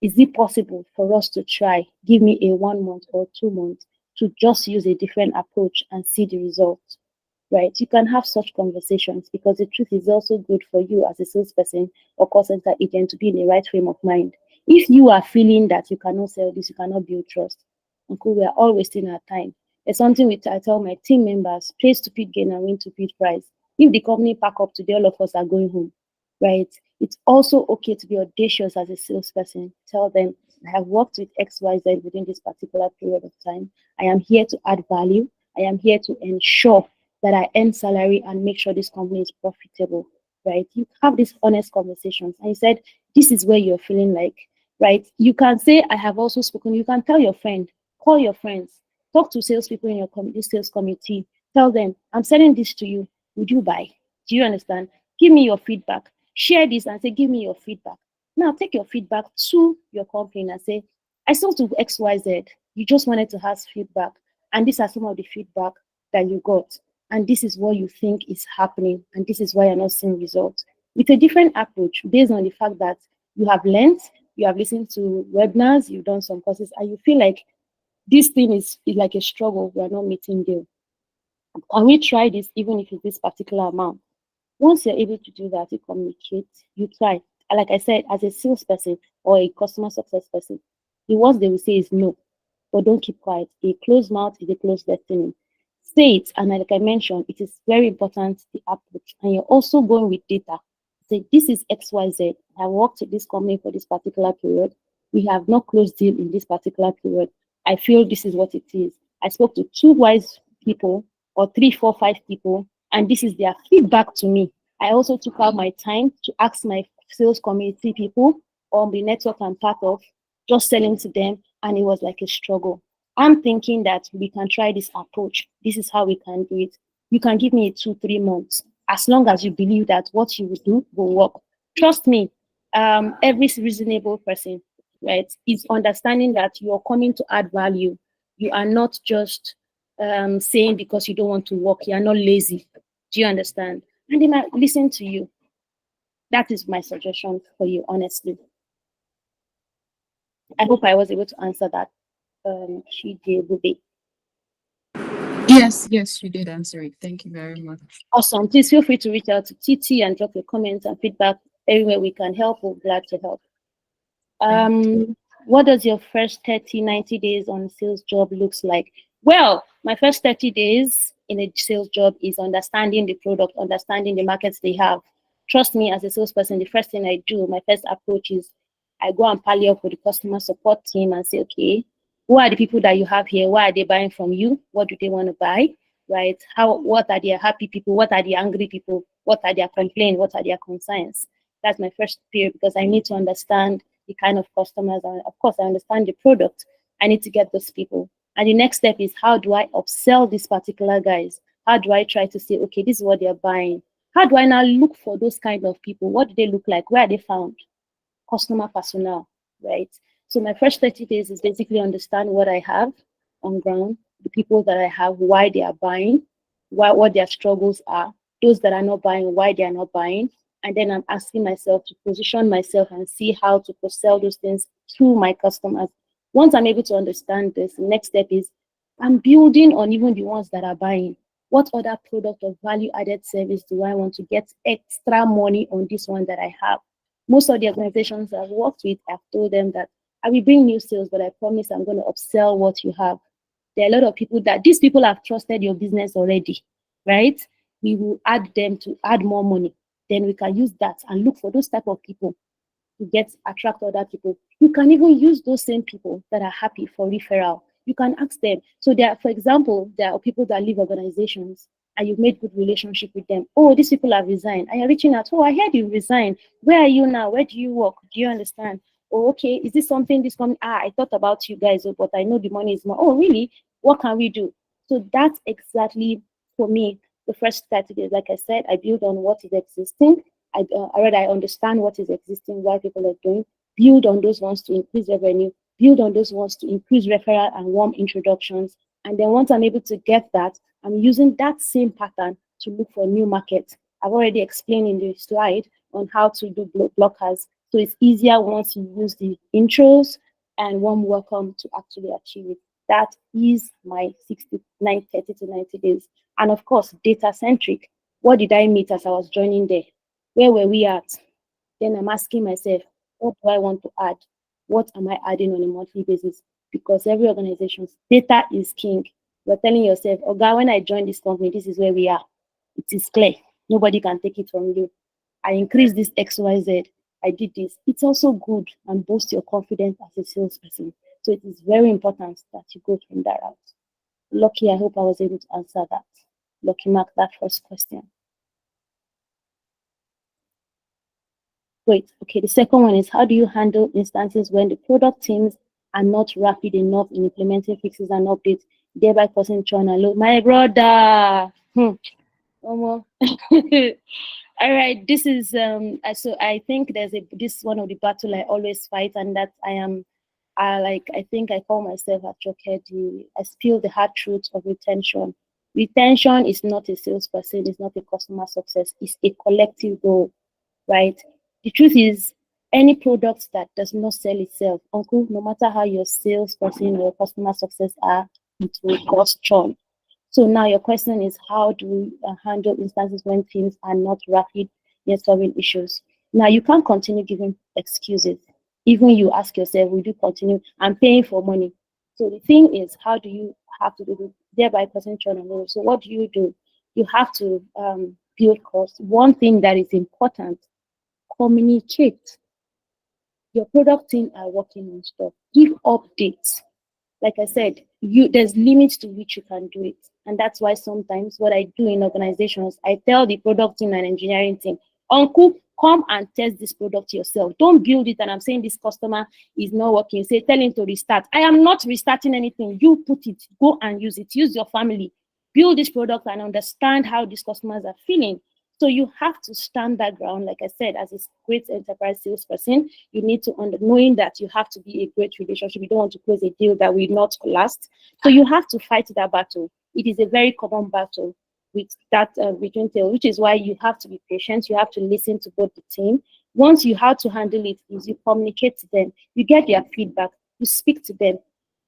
A: Is it possible for us to try? Give me a 1 month or 2 months to just use a different approach and see the results, right? You can have such conversations because the truth is also good for you as a salesperson or call center agent to be in the right frame of mind. If you are feeling that you cannot sell this, you cannot build trust, uncle, we are all wasting our time. There's something which I tell my team members: play stupid game and win stupid prize. If the company pack up today, all of us are going home, right? It's also okay to be audacious as a salesperson. Tell them, I have worked with XYZ within this particular period of time. I am here to add value. I am here to ensure that I earn salary and make sure this company is profitable, right? You have these honest conversations. And you said, this is where you're feeling like, right? You can say, I have also spoken. You can tell your friend, call your friends, talk to salespeople in your sales committee. Tell them, I'm selling this to you. Would you buy? Do you understand? Give me your feedback. Share this and say, give me your feedback. Now take your feedback to your company and say, I sold to XYZ. You just wanted to have feedback. And these are some of the feedback that you got. And this is what you think is happening. And this is why you're not seeing results. With a different approach based on the fact that you have learned, you have listened to webinars, you've done some courses, and you feel like this thing is like a struggle. We are not meeting there. Can we try this even if it's this particular amount? Once you're able to do that, you communicate, you try. Like I said, as a salesperson or a customer success person, the worst they will say is no, but don't keep quiet. A closed mouth is a closed destiny. Say it, and like I mentioned, it is very important, the approach. And you're also going with data. Say, this is XYZ. I worked with this company for this particular period. We have not closed deal in this particular period. I feel this is what it is. I spoke to 2 wise people or 3, 4, 5 people, and this is their feedback to me. I also took out my time to ask my sales community people on the network I'm part of, just selling to them, and it was like a struggle. I'm thinking that we can try this approach. This is how we can do it. You can give me 2, 3 months, as long as you believe that what you will do will work. Trust me, every reasonable person, right, is understanding that you're coming to add value. You are not just saying because you don't want to work. You are not lazy. Do you understand? And they might listen to you. That is my suggestion for you, honestly. I hope I was able to answer that. Chidebube.
E: Yes, you did answer it. Thank you very much.
A: Awesome. Please feel free to reach out to TT and drop your comments and feedback everywhere we can help. We're glad to help. What does your first 30, 90 days on sales job looks like? Well, my first 30 days in a sales job is understanding the product, understanding the markets they have. Trust me, as a salesperson, the first thing I do, my first approach is I go and pally up with the customer support team and say, okay, who are the people that you have here? Why are they buying from you? What do they want to buy? Right? What are their happy people? What are the angry people? What are their complaints? What are their concerns? That's my first period, because I need to understand the kind of customers, and of course I understand the product. I need to get those people. And the next step is, how do I upsell these particular guys? How do I try to say, okay, this is what they're buying? How do I now look for those kind of people? What do they look like? Where are they found? Customer personnel, right? So my first 30 days is basically understand what I have on ground, the people that I have, why they are buying, what their struggles are, those that are not buying, why they are not buying. And then I'm asking myself to position myself and see how to sell those things to my customers. Once I'm able to understand this, the next step is I'm building on even the ones that are buying. What other product or value added service do I want to get extra money on this one that I have? Most of the organizations I've worked with, I've told them that I will bring new sales, but I promise I'm going to upsell what you have. There are a lot of people that these people have trusted your business already, right? We will add them to add more money. Then we can use that and look for those type of people to attract other people. You can even use those same people that are happy for referral. You can ask them. So for example, there are people that leave organizations and you've made good relationship with them. Oh, these people have resigned. And you're reaching out. Oh, I heard you resigned. Where are you now? Where do you work? Do you understand? Oh, okay. Is this something this company? I thought about you guys, but I know the money is more. Oh, really? What can we do? So that's exactly, for me, the first 30 days. Like I said, I build on what is existing. I understand what is existing, why people are doing, build on those ones to increase revenue, build on those ones to increase referral and warm introductions. And then once I'm able to get that, I'm using that same pattern to look for new markets. I've already explained in the slide on how to do blockers. So it's easier once you use the intros and warm welcome to actually achieve it. That is my 30 to 90 days. And of course, data centric. What did I meet as I was joining there? Where were we at? Then I'm asking myself, what do I want to add? What am I adding on a monthly basis? Because every organization's data is king. You're telling yourself, oh God, when I joined this company, this is where we are. It is clear. Nobody can take it from you. I increased this XYZ. I did this. It's also good and boosts your confidence as a salesperson. So it is very important that you go from that route. Lucky, I hope I was able to answer that. Lucky Mark, that first question. Great. Okay, the second one is, how do you handle instances when the product teams are not rapid enough in implementing fixes and updates, thereby causing churn and load? My brother. All right, this is so I think this is one of the battle I always fight, and that I think I call myself Ajoke. I spill the hard truth of retention. Retention is not a salesperson, it's not a customer success, it's a collective goal, right? The truth is, any product that does not sell itself, uncle, no matter how your salesperson or customer success are, it will cause churn. So now your question is, how do we handle instances when teams are not rapid in solving issues? Now you can't continue giving excuses. Even you ask yourself, will you continue? I'm paying for money. So the thing is, how do you have to do this? Thereby causing churn and load. So what do? You have to build cost. One thing that is important, communicate. Your product team are working on stuff. Give updates. Like I said, there's limits to which you can do it. And that's why sometimes what I do in organizations, I tell the product team and engineering team, uncle, come and test this product yourself. Don't build it and I'm saying this customer is not working. Say, tell him to restart. I am not restarting anything. You put it, go and use it. Use your family. Build this product and understand how these customers are feeling. So you have to stand that ground. Like I said, as a great enterprise salesperson, you need to knowing that you have to be a great relationship. You don't want to close a deal that will not last. So you have to fight that battle. It is a very common battle with that between tail, which is why you have to be patient. You have to listen to both the team. Once you have to handle it, is you communicate to them, you get their feedback, you speak to them.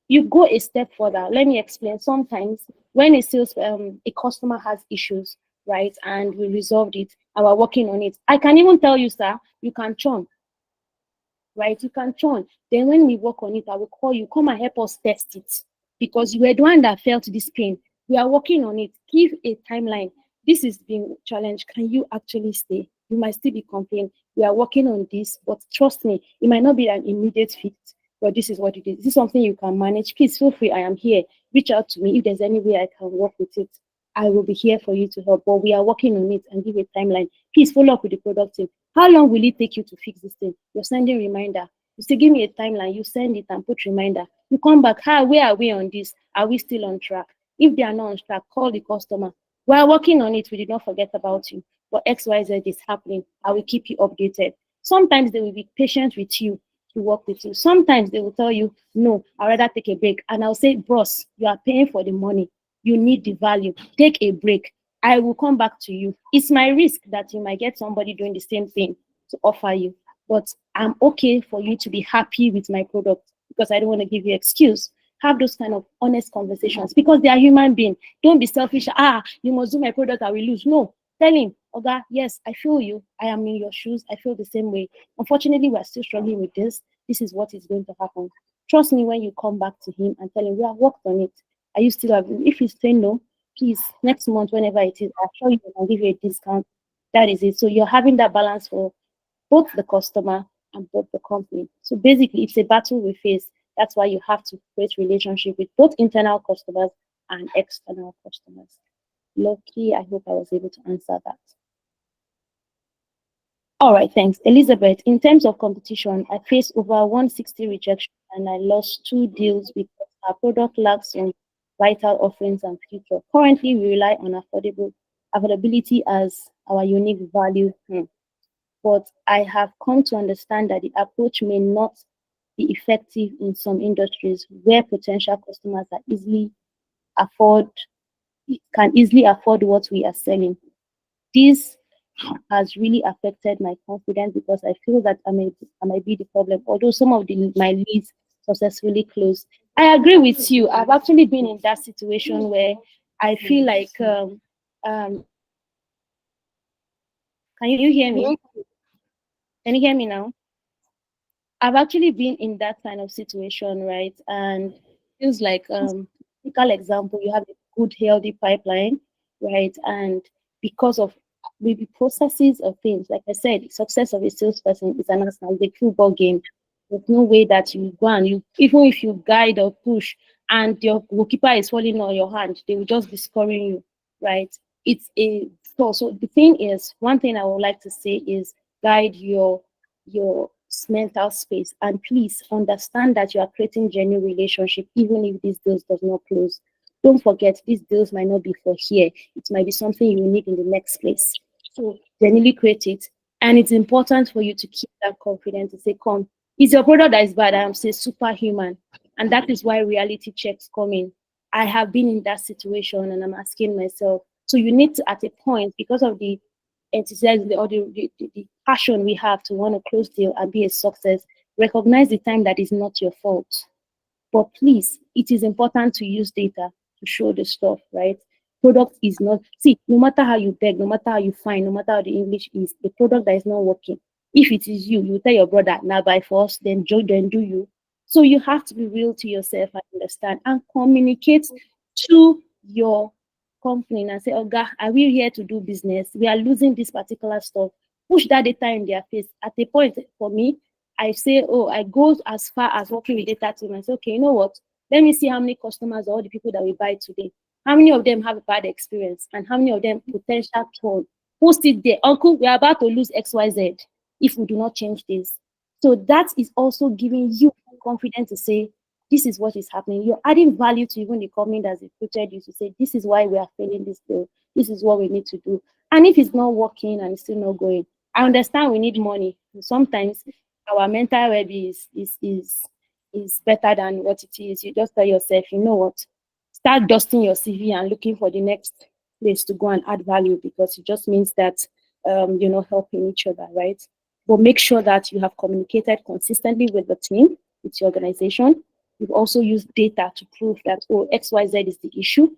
A: You go a step further. Let me explain. Sometimes when a customer has issues, right, and we resolved it and we're working on it, I can even tell you, sir, you can churn, right? You can churn. Then when we work on it, I will call you, come and help us test it, because you were the one that felt this pain. We are working on it. Give a timeline. This is being challenged. Can you actually stay? You might still be complaining. We are working on this, but trust me, it might not be an immediate fix, but this is what it is. This is something you can manage. Please feel free. I am here. Reach out to me if there's any way I can work with it. I will be here for you to help, but we are working on it and give a timeline. Please follow up with the product team. How long will it take you to fix this thing? You're sending reminder. You say, give me a timeline. You send it and put reminder. You come back. Hi, where are we on this? Are we still on track? If they are not on track, call the customer. We are working on it. We did not forget about you. But XYZ is happening. I will keep you updated. Sometimes they will be patient with you to work with you. Sometimes they will tell you, no, I'd rather take a break. And I'll say, boss, you are paying for the money. You need the value. Take a break. I will come back to you. It's my risk that you might get somebody doing the same thing to offer you. But I'm okay for you to be happy with my product because I don't want to give you an excuse. Have those kind of honest conversations because they are human beings. Don't be selfish. You must do my product, I will lose. No. Tell him, Oga, yes, I feel you. I am in your shoes. I feel the same way. Unfortunately, we're still struggling with this. This is what is going to happen. Trust me when you come back to him and tell him, we have worked on it. Are you still having? If you say no, please, next month, whenever it is, I'll show you and I'll give you a discount. That is it. So you're having that balance for both the customer and both the company. So basically, it's a battle we face. That's why you have to create relationship with both internal customers and external customers. Lucky, I hope I was able to answer that. All right, thanks. Elizabeth, in terms of competition, I faced over 160 rejections and I lost 2 deals because our product lacks in vital offerings and features. Currently, we rely on affordability as our unique value. But I have come to understand that the approach may not be effective in some industries where potential customers can easily afford what we are selling. This has really affected my confidence because I feel that I might be the problem. Although some of my leads successfully closed. I agree with you. I've actually been in that situation where I feel like can you hear me? Can you hear me now? I've actually been in that kind of situation, right? And feels like typical example, you have a good healthy pipeline, right? And because of maybe processes of things, like I said, success of a salesperson is an it's a football game. There's no way that you go and you even if you guide or push and your goalkeeper is falling on your hand, they will just be scoring you, right? It's a so the thing is, one thing I would like to say is guide your mental space, and please understand that you are creating genuine relationship even if these deals does not close. Don't forget, these deals might not be for here, it might be something you need in the next place. So genuinely create it, and it's important for you to keep that confidence to say, come, it's your product that is bad, I am say superhuman. And that is why reality checks come in. I have been in that situation and I'm asking myself, so you need to, at a point, because of the enthusiasm or the passion we have to want to close deal and be a success, recognize the time that is not your fault. But please, it is important to use data to show the stuff, right? Product is not, see, no matter how you beg, no matter how you find, no matter how the English is, the product that is not working. If it is you, you tell your brother, now buy first, then do you. So you have to be real to yourself and understand and communicate to your company and say, oh God, are we here to do business? We are losing this particular stuff. Push that data in their face. At a point for me, I say, oh, I go as far as working with data team and say, okay, you know what? Let me see how many customers or all the people that we buy today. How many of them have a bad experience and how many of them potential turn? Post it there. Uncle, we are about to lose XYZ if we do not change this. So that is also giving you confidence to say, this is what is happening. You're adding value to even the company that's recruited you to say, this is why we are failing this deal. This is what we need to do. And if it's not working and it's still not going, I understand we need money. Sometimes our mental well-being is better than what it is. You just tell yourself, you know what? Start dusting your CV and looking for the next place to go and add value, because it just means that you're not helping each other, right? But make sure that you have communicated consistently with the team, with your organization. You've also used data to prove that, oh, XYZ is the issue,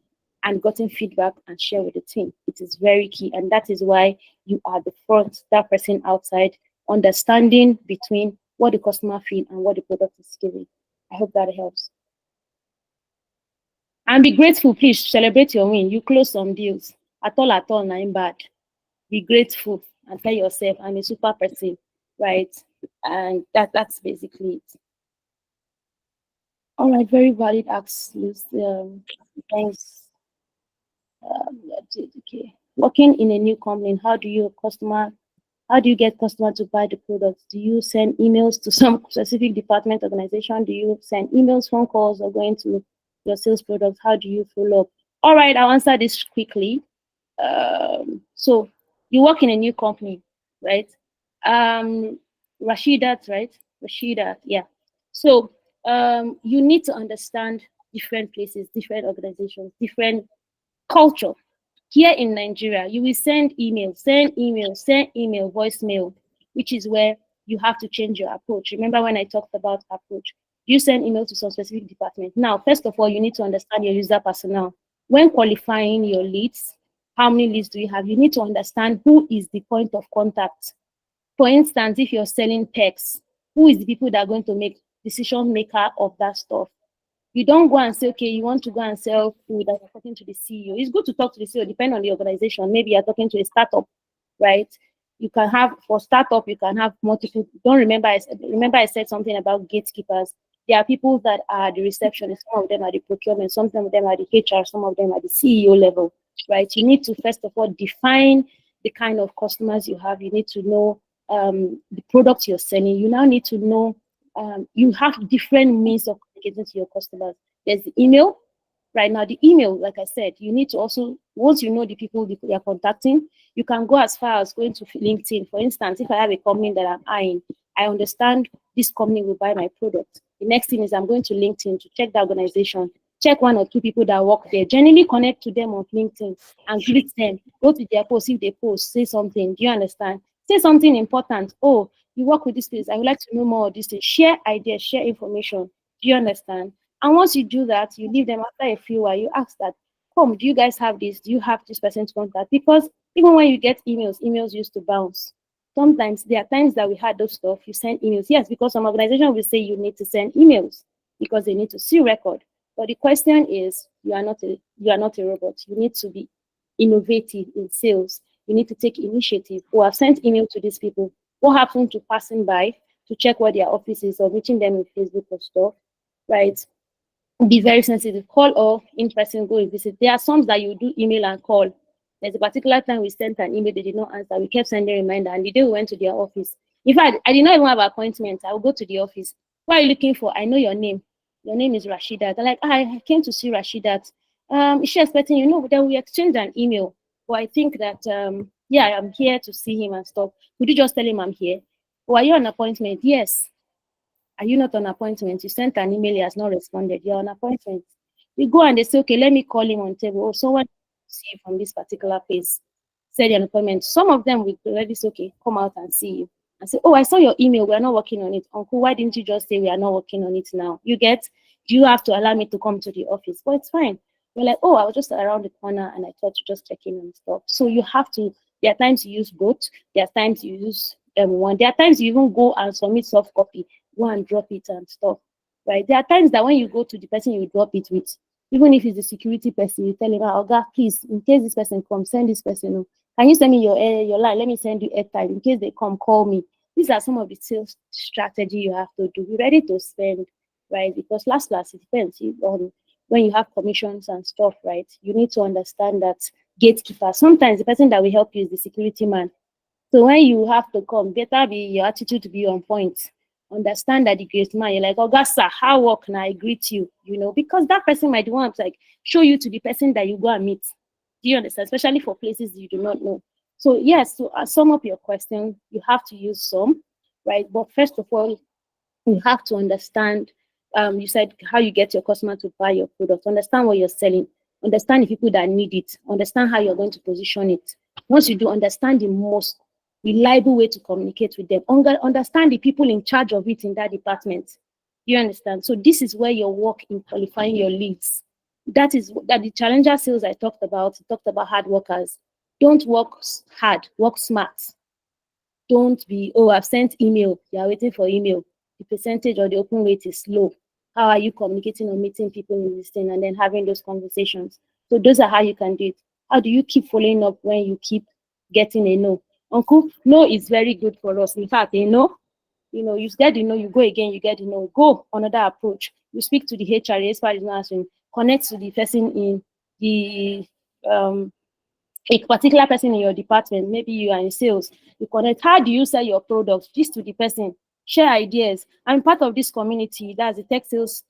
A: and gotten feedback and share with the team. It is very key. And that is why you are the front, that person outside, understanding between what the customer feels and what the product is giving. I hope that helps. And be grateful, please. Celebrate your win. You close some deals. At all, not bad. Be grateful and tell yourself, I'm a super person, right? And that's basically it. All right, very valid asks. Thanks. Okay. Working in a new company, how do you get customer to buy the products? Do you send emails to some specific department organization? Do you send emails, phone calls, or going to your sales products? How do you follow up? All right, I'll answer this quickly. So you work in a new company, right? Rashidat, right? Rashida, yeah. So you need to understand different places, different organizations, different culture. Here in Nigeria, you will send email, voicemail, which is where you have to change your approach. Remember when I talked about approach? You send email to some specific department. Now, first of all, you need to understand your user personnel. When qualifying your leads, how many leads do you have? You need to understand who is the point of contact. For instance, if you're selling packs, who is the people that are going to make decision maker of that stuff? You don't go and say, okay, you want to go and sell food and you're talking to the CEO. It's good to talk to the CEO, depending on the organization. Maybe you're talking to a startup, right? You can have, for startup, you can have multiple. Don't remember I said something about gatekeepers. There are people that are the receptionists, some of them are the procurement, some of them are the HR, some of them are the CEO level, right? You need to, first of all, define the kind of customers you have. You need to know the products you're selling. You now need to know you have different means of communicating to your customers. There's the email. Right now, the email, like I said, you need to also, once you know the people you are contacting, you can go as far as going to LinkedIn. For instance, if I have a company that I'm eyeing, I understand this company will buy my product. The next thing is I'm going to LinkedIn to check the organization. check one or two people that work there, generally connect to them on LinkedIn and greet them. Go to their post, if they post, say something. Do you understand? Say something important. Oh, you work with this place. I would like to know more of this thing. Share ideas, share information. Do you understand? And once you do that, you leave them after a few while. You ask that, come, do you guys have this? Do you have this person's contact? Because even when you get emails used to bounce. Sometimes there are times that we had those stuff, you send emails. Yes, because some organization will say you need to send emails because they need to see record. But the question is, you are not a robot. You need to be innovative in sales. You need to take initiative. Or I've sent email to these people. What happened to passing by to check what their office is or reaching them in Facebook or stuff, right? Be very sensitive. Call or in person, go and visit. There are some that you do email and call. There's a particular time we sent an email, they did not answer. We kept sending reminder, and the day we went to their office. In fact, I did not even have an appointment. I will go to the office. What are you looking for? I know your name. Your name is Rashidat. I'm like, I came to see Rashidat. Is she expecting you? No, then we exchanged an email. But I think that yeah, I'm here to see him and stuff. Could you just tell him I'm here? Oh, are you on appointment? Yes. Are you not on appointment? You sent an email, he has not responded. You're on appointment. You go and they say, okay, let me call him on table. Oh, someone see you from this particular place. Said an appointment. Some of them will already say, okay, come out and see you. And say, oh, I saw your email. We are not working on it. Uncle, why didn't you just say we are not working on it now? You get, do you have to allow me to come to the office? But it's fine. We're like, oh, I was just around the corner and I thought to just check in and stuff. So you have to, there are times you use both. There are times you use one. There are times you even go and submit soft copy, go and drop it and stuff, right? There are times that when you go to the person you drop it with, even if it's a security person, you tell him, oh, God, please, in case this person comes, send this person. Oh, can you send me your line? Let me send you airtime. In case they come, call me. These are some of the sales strategy you have to do. Be ready to spend, right? Because last, it depends on when you have commissions and stuff, right? You need to understand that gatekeeper. Sometimes the person that will help you is the security man. So when you have to come, better be your attitude to be on point. Understand that the great man, you're like, oh, God, sir, how work can I greet you? You know, because that person might want to like show you to the person that you go and meet. Do you understand? Especially for places you do not know. So yes, to sum up your question, you have to use some, right? But first of all, you have to understand. You said how you get your customer to buy your product. Understand what you're selling. Understand the people that need it. Understand how you're going to position it. Once you do, understand the most reliable way to communicate with them. Understand the people in charge of it in that department. You understand? So this is where your work in qualifying your leads. That is that the challenger sales I talked about hard workers. Don't work hard, work smart. Don't be, oh, I've sent email, you are waiting for email. The percentage or the open rate is low. How are you communicating or meeting people in this thing and then having those conversations? So those are how you can do it. How do you keep following up when you keep getting a no? Uncle, no is very good for us. In fact, a no, you get the no, you go again, you get the no. Go another approach. You speak to the HR, the expert is not answering. Connect to the person in the a particular person in your department, maybe you are in sales, you connect. How do you sell your product? Just to the person, share ideas. I'm part of this community. That's the tech sales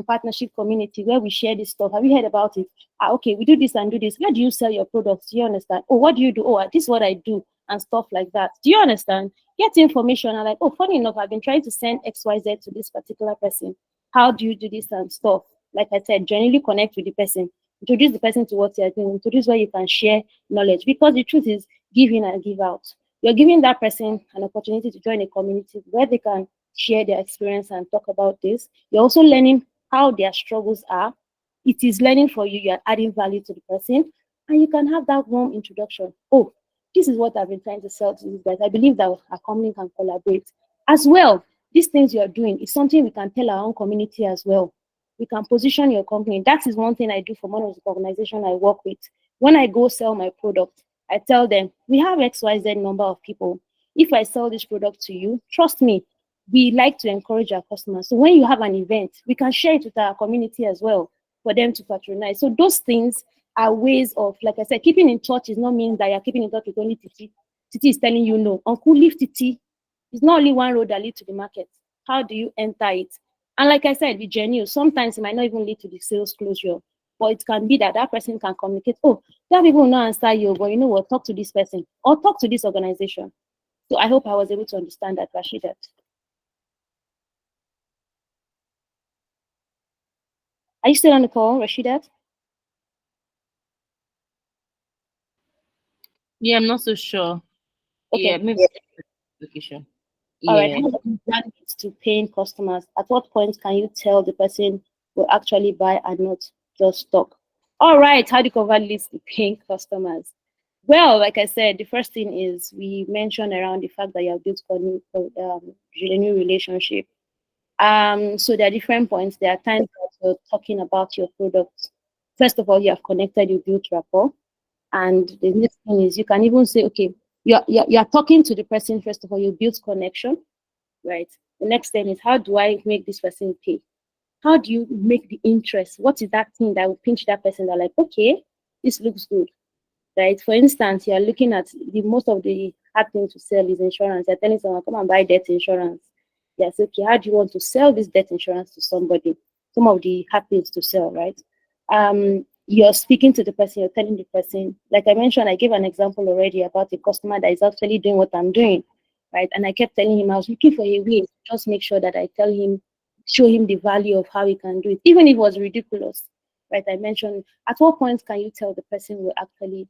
A: partnership community where we share this stuff. Have you heard about it? Okay, we do this and do this. How do you sell your products? Do you understand? Oh, what do you do? Oh, this is what I do and stuff like that. Do you understand? Get information and like, oh, funny enough, I've been trying to send XYZ to this particular person. How do you do this and stuff? Like I said, generally connect with the person. Introduce the person to what you're doing. Introduce where you can share knowledge, because the truth is give in and give out. You're giving that person an opportunity to join a community where they can share their experience and talk about this. You're also learning how their struggles are. It is learning for you. You're adding value to the person, and you can have that warm introduction. Oh, this is what I've been trying to sell to these guys. I believe that our company can collaborate as well. These things you're doing is something we can tell our own community as well. We can position your company. That is one thing I do for one of the organizations I work with. When I go sell my product, I tell them, we have XYZ number of people. If I sell this product to you, trust me, we like to encourage our customers. So when you have an event, we can share it with our community as well for them to patronize. So those things are ways of, like I said, keeping in touch is not mean that you're keeping in touch with only Titi. Titi is telling you no. Uncle, leave Titi. It's not only one road that leads to the market. How do you enter it? And like I said, with genuine, sometimes it might not even lead to the sales closure, but it can be that that person can communicate, oh, that people will not answer you, but you know what, talk to this person or talk to this organization. So I hope I was able to understand that, Rashidat. Are you still on the call, Rashidat?
B: Yeah, I'm not so sure.
A: Okay.
B: Yeah, maybe location.
A: All right.
B: Yeah.
A: How do you brand it to paying customers? At what point can you tell the person will actually buy and not just talk? All right. How do you convert leads to paying customers? Well, like I said, the first thing is we mentioned around the fact that you have built a new relationship. So there are different points. There are times that you're talking about your product. First of all, you have connected, you built rapport. And the next thing is you can even say, okay, you're talking to the person, first of all, you build connection, right? The next thing is how do I make this person pay? How do you make the interest? What is that thing that will pinch that person that like, okay, this looks good, right? For instance, you're looking at the most of the hard thing to sell is insurance. You're telling someone, come and buy debt insurance. Yes, okay, how do you want to sell this debt insurance to somebody? Some of the hard things to sell, right? You're speaking to the person, you're telling the person, like I mentioned, I gave an example already about a customer that is actually doing what I'm doing, right? And I kept telling him I was looking for a way to just make sure that I tell him, show him the value of how he can do it, even if it was ridiculous, right? I mentioned, at what point can you tell the person will actually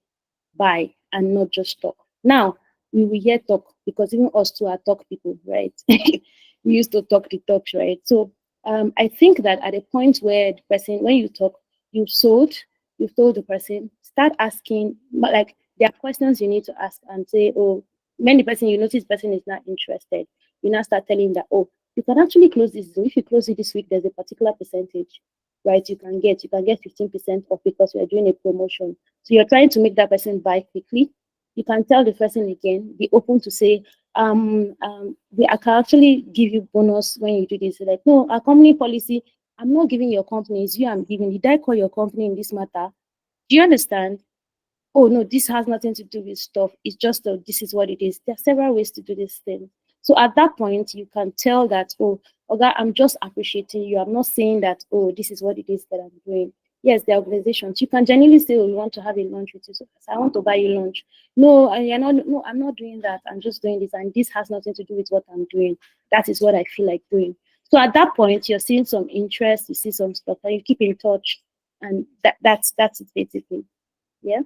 A: buy and not just talk? Now, we will hear talk because even us too are talk people, right? We used to talk the talks, right? So I think that at a point where the person, when you talk, you've told the person, start asking, but like there are questions you need to ask and say, oh, when the person, you notice the person is not interested, you now start telling him that, oh, you can actually close this. So if you close it this week, there's a particular percentage, right? You can get 15% off because we are doing a promotion. So you're trying to make that person buy quickly. You can tell the person again, be open to say, I can actually give you bonus when you do this. Like, no, our company policy, I'm not giving your company, it's you I'm giving. Did I call your company in this matter? Do you understand? Oh no, this has nothing to do with stuff. It's just this is what it is. There are several ways to do this thing. So at that point, you can tell that, oh, okay, I'm just appreciating you. I'm not saying that, oh, this is what it is that I'm doing. Yes, the organizations. You can genuinely say, oh, you want to have a lunch with you. So I want to buy you lunch. No, you're not. No, I'm not doing that. I'm just doing this, and this has nothing to do with what I'm doing. That is what I feel like doing. So at that point, you're seeing some interest. You see some stuff, and you keep in touch, and that's it basically. Yeah.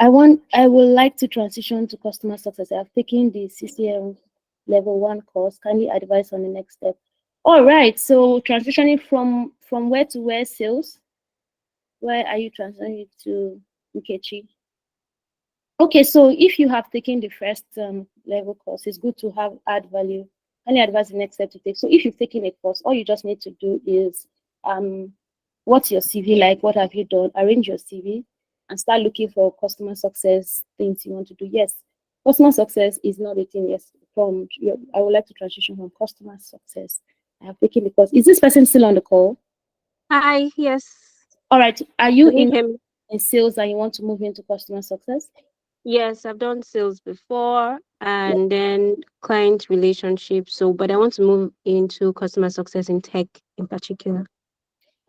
A: I would like to transition to customer success. I've taken the CCM level 1 course. Kindly advise on the next step. All right. So transitioning from where to where, sales? Where are you transitioning to, Nkechi? Okay, so if you have taken the first level course, it's good to have add value. Kindly advise the next step to take. So if you've taken a course, all you just need to do is what's your CV like? What have you done? Arrange your CV and start looking for customer success things you want to do. Yes, customer success is not a thing. Yes, I would like to transition from customer success. I have taken the course. Is this person still on the call?
F: Hi, yes.
A: All right. Are you
F: Can you hear me?
A: in sales and you want to move into customer success?
F: Yes, I've done sales before and then client relationships. So, but I want to move into customer success in tech in particular.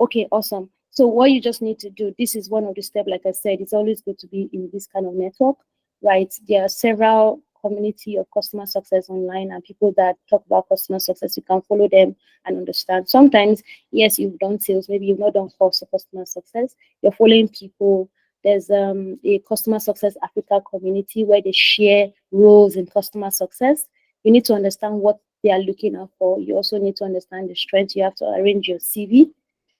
A: Okay, awesome. So what you just need to do, this is one of the steps, like I said, it's always good to be in this kind of network, right? There are several community of customer success online and people that talk about customer success. You can follow them and understand. Sometimes, yes, you've done sales, maybe you've not done course of customer success. You're following people. There's a customer success Africa community where they share roles in customer success. You need to understand what they are looking out for. You also need to understand the strength. You have to arrange your CV.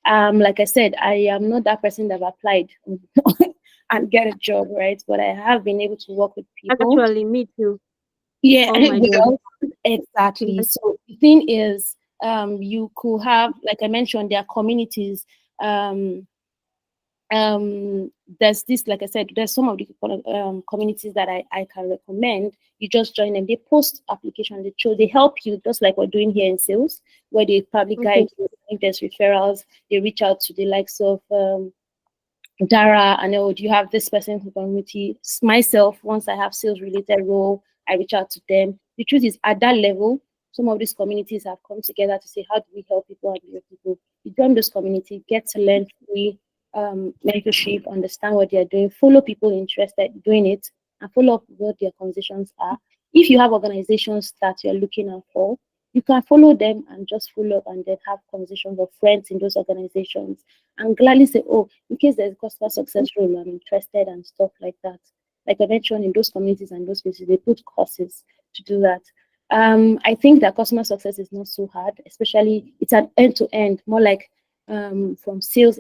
A: Like I said, I am not that person that applied and get a job, right? But I have been able to work with people.
F: Actually, me too.
A: Yeah,
F: All my jobs.
A: well, exactly.
F: Yes.
A: So the thing is, you could have, like I mentioned, there are communities. There's this, like I said, there's some of the communities that I can recommend. You just join them. They post application, they help you, just like we're doing here in sales, where they probably guide you. If there's referrals, they reach out to the likes of Dara, I know, do you have this person who community? Myself, once I have sales related role, I reach out to them. The truth is, at that level, some of these communities have come together to say, how do we help people and help people? You join this community, get to learn free mentorship, understand what they're doing, follow people interested in doing it, and follow up what their conversations are. If you have organizations that you're looking out for, you can follow them and just follow up and then have conversations with friends in those organizations and gladly say, oh, in case there's a customer success role, I'm interested and stuff like that. Like I mentioned, in those communities and those places, they put courses to do that. I think that customer success is not so hard, especially it's an end-to-end, more like from sales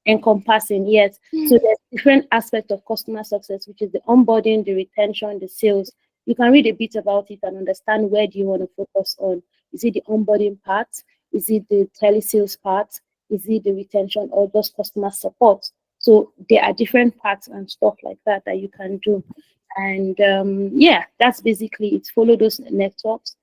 A: encompassing, yes. So there's different aspects of customer success, which is the onboarding, the retention, the sales. You can read a bit about it and understand where do you want to focus on. Is it the onboarding part? Is it the telesales part? Is it the retention or just customer support? So there are different parts and stuff like that that you can do. And yeah, that's basically it. Follow those networks,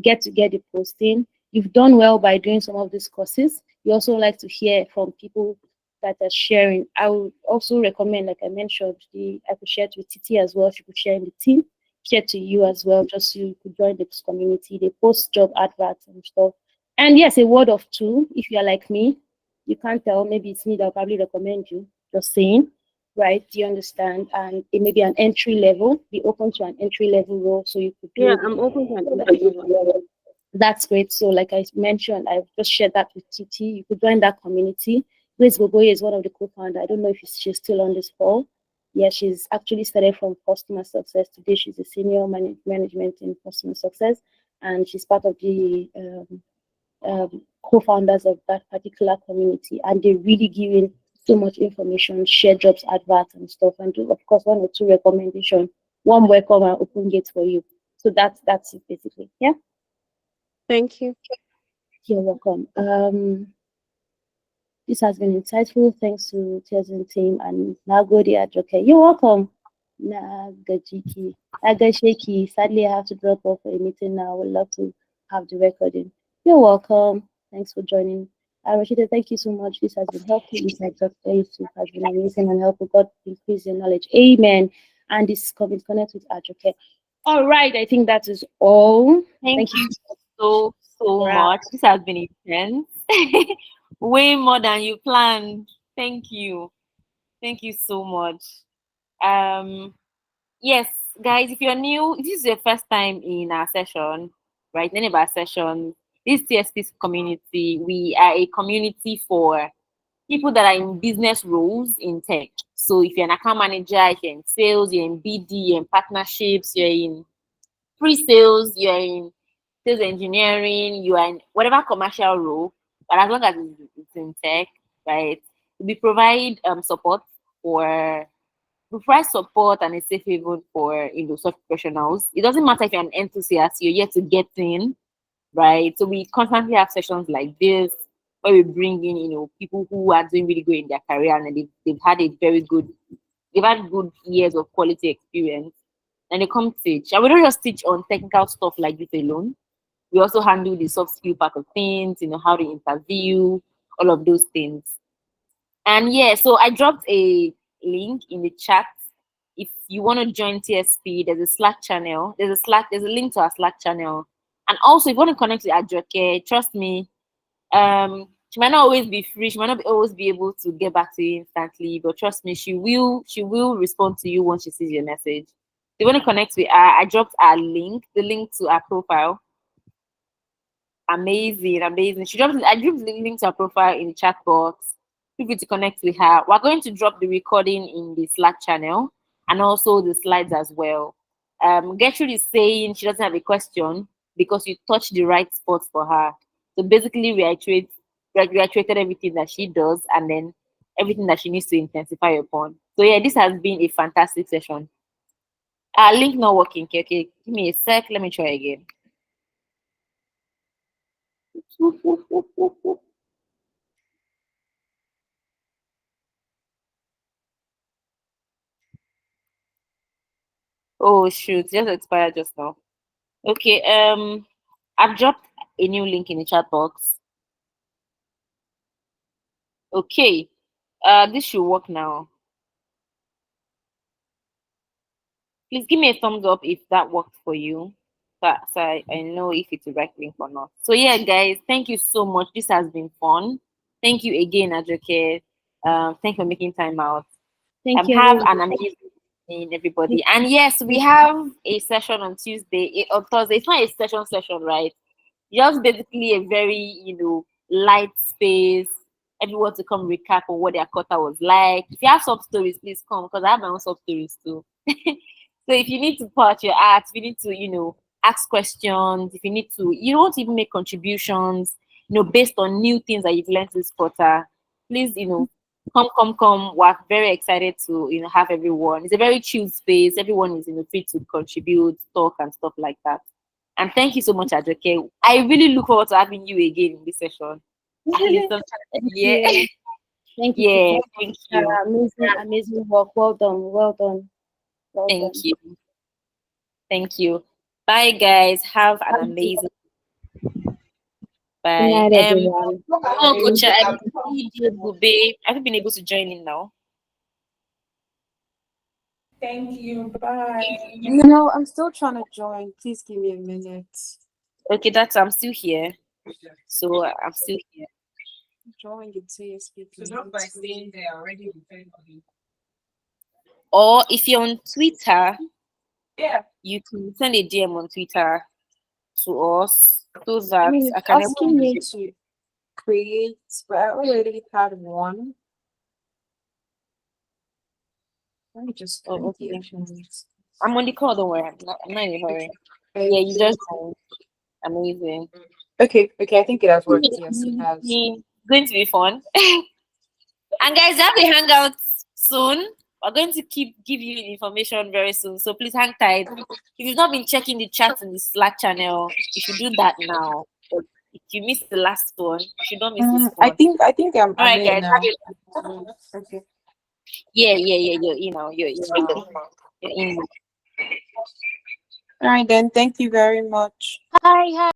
A: get the posting. You've done well by doing some of these courses. You also like to hear from people that are sharing. I would also recommend, like I mentioned, I could share it with Titi as well. She could share in the team, share to you as well, just so you could join this community. They post job adverts and stuff. And yes, a word of two, if you're like me, you can't tell, maybe it's me that'll probably recommend you, just saying, right? Do you understand? And it may be an entry level, be open to an entry level role, so you could
F: Yeah, I'm open to an entry level.
A: That's great. So, like I mentioned, I've just shared that with Titi. You could join that community. Grace Gogoye is one of the co-founders. I don't know if she's still on this call. Yeah, she's actually started from customer success. Today, she's a senior management in customer success, and she's part of the co-founders of that particular community. And they're really giving so much information, share jobs, adverts, and stuff, and do, of course, one or two recommendations. One welcome and open gates for you. So that's it basically. Yeah.
F: Thank you.
A: You're welcome. This has been insightful. Thanks to TSN team and Nagodi Ajoke. You're welcome. Nagajiki. Agasheki. Sadly, I have to drop off for a meeting now. I would love to have the recording. You're welcome. Thanks for joining. Rashida, thank you so much. This has been helpful. This has been amazing and helpful. God increase your knowledge. Amen. And this comment connect with Ajoke. All right. I think that is all.
B: Thank you so much. This has been intense. Way more than you planned. Thank you so much. Yes, guys, if you're new, if this is your first time in our session, right? None of our sessions, this TSPC community, we are a community for people that are in business roles in tech. So if you're an account manager, if you're in sales, you're in BD, you're in partnerships, you're in pre-sales, you're in sales engineering, you are in whatever commercial role, but as long as it's in tech, right? We provide support and a safe haven for such professionals. It doesn't matter if you're an enthusiast, you're yet to get in, right? So we constantly have sessions like this where we bring in people who are doing really good in their career and they've had good years of quality experience. And they come teach. And we don't just teach on technical stuff like this alone. We also handle the soft skill part of things, how to interview, all of those things. And yeah, so I dropped a link in the chat. If you want to join TSP, there's a Slack channel. There's a link to our Slack channel. And also, if you want to connect with Ajoke, trust me, she might not always be free. She might not always be able to get back to you instantly, but trust me, she will respond to you once she sees your message. If you want to connect with her, I dropped the link to our profile. Amazing. I dropped the link to her profile in the chat box. Feel free to connect with her. We're going to drop the recording in the Slack channel and also the slides as well. Gertrude is saying she doesn't have a question because you touched the right spots for her. So basically reiterated everything that she does and then everything that she needs to intensify upon. So yeah, this has been a fantastic session. Link not working. Okay. Give me a sec. Let me try again. Oh shoot, just expired just now. Okay, I've dropped a new link in the chat box. Okay, this should work now. Please give me a thumbs up if that worked for you. So I know if it's the right link or not. So yeah, guys, thank you so much. This has been fun. Thank you again, Ajoke. Thanks for making time out.
A: Thank you.
B: Have an amazing evening, everybody. And yes, we have a session on Tuesday, on Thursday. It's not a session, right? Just basically a very, light space. Everyone to come recap on what their quarter was like. If you have sub stories, please come because I have my own sub stories too. So if you need to pour out your art, if you need to, ask questions, if you need to, you want to even make contributions, based on new things that you've learned this quarter, please, come. We're very excited to, have everyone. It's a very chill space. Everyone is, free to contribute, talk, and stuff like that. And thank you so much, Ajoke. I really look forward to having you again in this session. At least sometime. Yeah.
A: Thank you.
B: Yeah, thank you.
A: Amazing work. Well done. Well done.
B: Thank you. Thank you. Bye, guys. Have an amazing. Bye.
F: Good night, everyone.
B: Oh, Coach, have you been able to join in now?
C: Thank you. Bye.
E: No, I'm still trying to join. Please give me a minute.
B: Okay, I'm still here. So I'm still here.
E: Join the TSPC. It's not by staying there already.
B: Or if you're on Twitter,
C: Yeah.
B: you can send a DM on Twitter to us so that
E: I mean,
B: I
E: it's
B: can
E: asking me to create, but I already had one. Let me just
B: Oh,
E: create the
B: okay.
E: actions.
B: I'm on the call, don't worry. I'm not in a hurry.
E: Okay.
B: Yeah, you just amazing.
E: Okay, I think it has worked. Yes, it has.
B: It's going to be fun. And guys, we have a hangout soon. We're going to give you information very soon. So please hang tight. If you've not been checking the chat in the Slack channel, you should do that now. But if you missed the last one, you should not miss this
E: I
B: one.
E: think I'm
B: All right,
E: in
B: guys.
E: now. Okay.
B: Yeah. You're in.
E: All right then. Thank you very much.
F: Hi.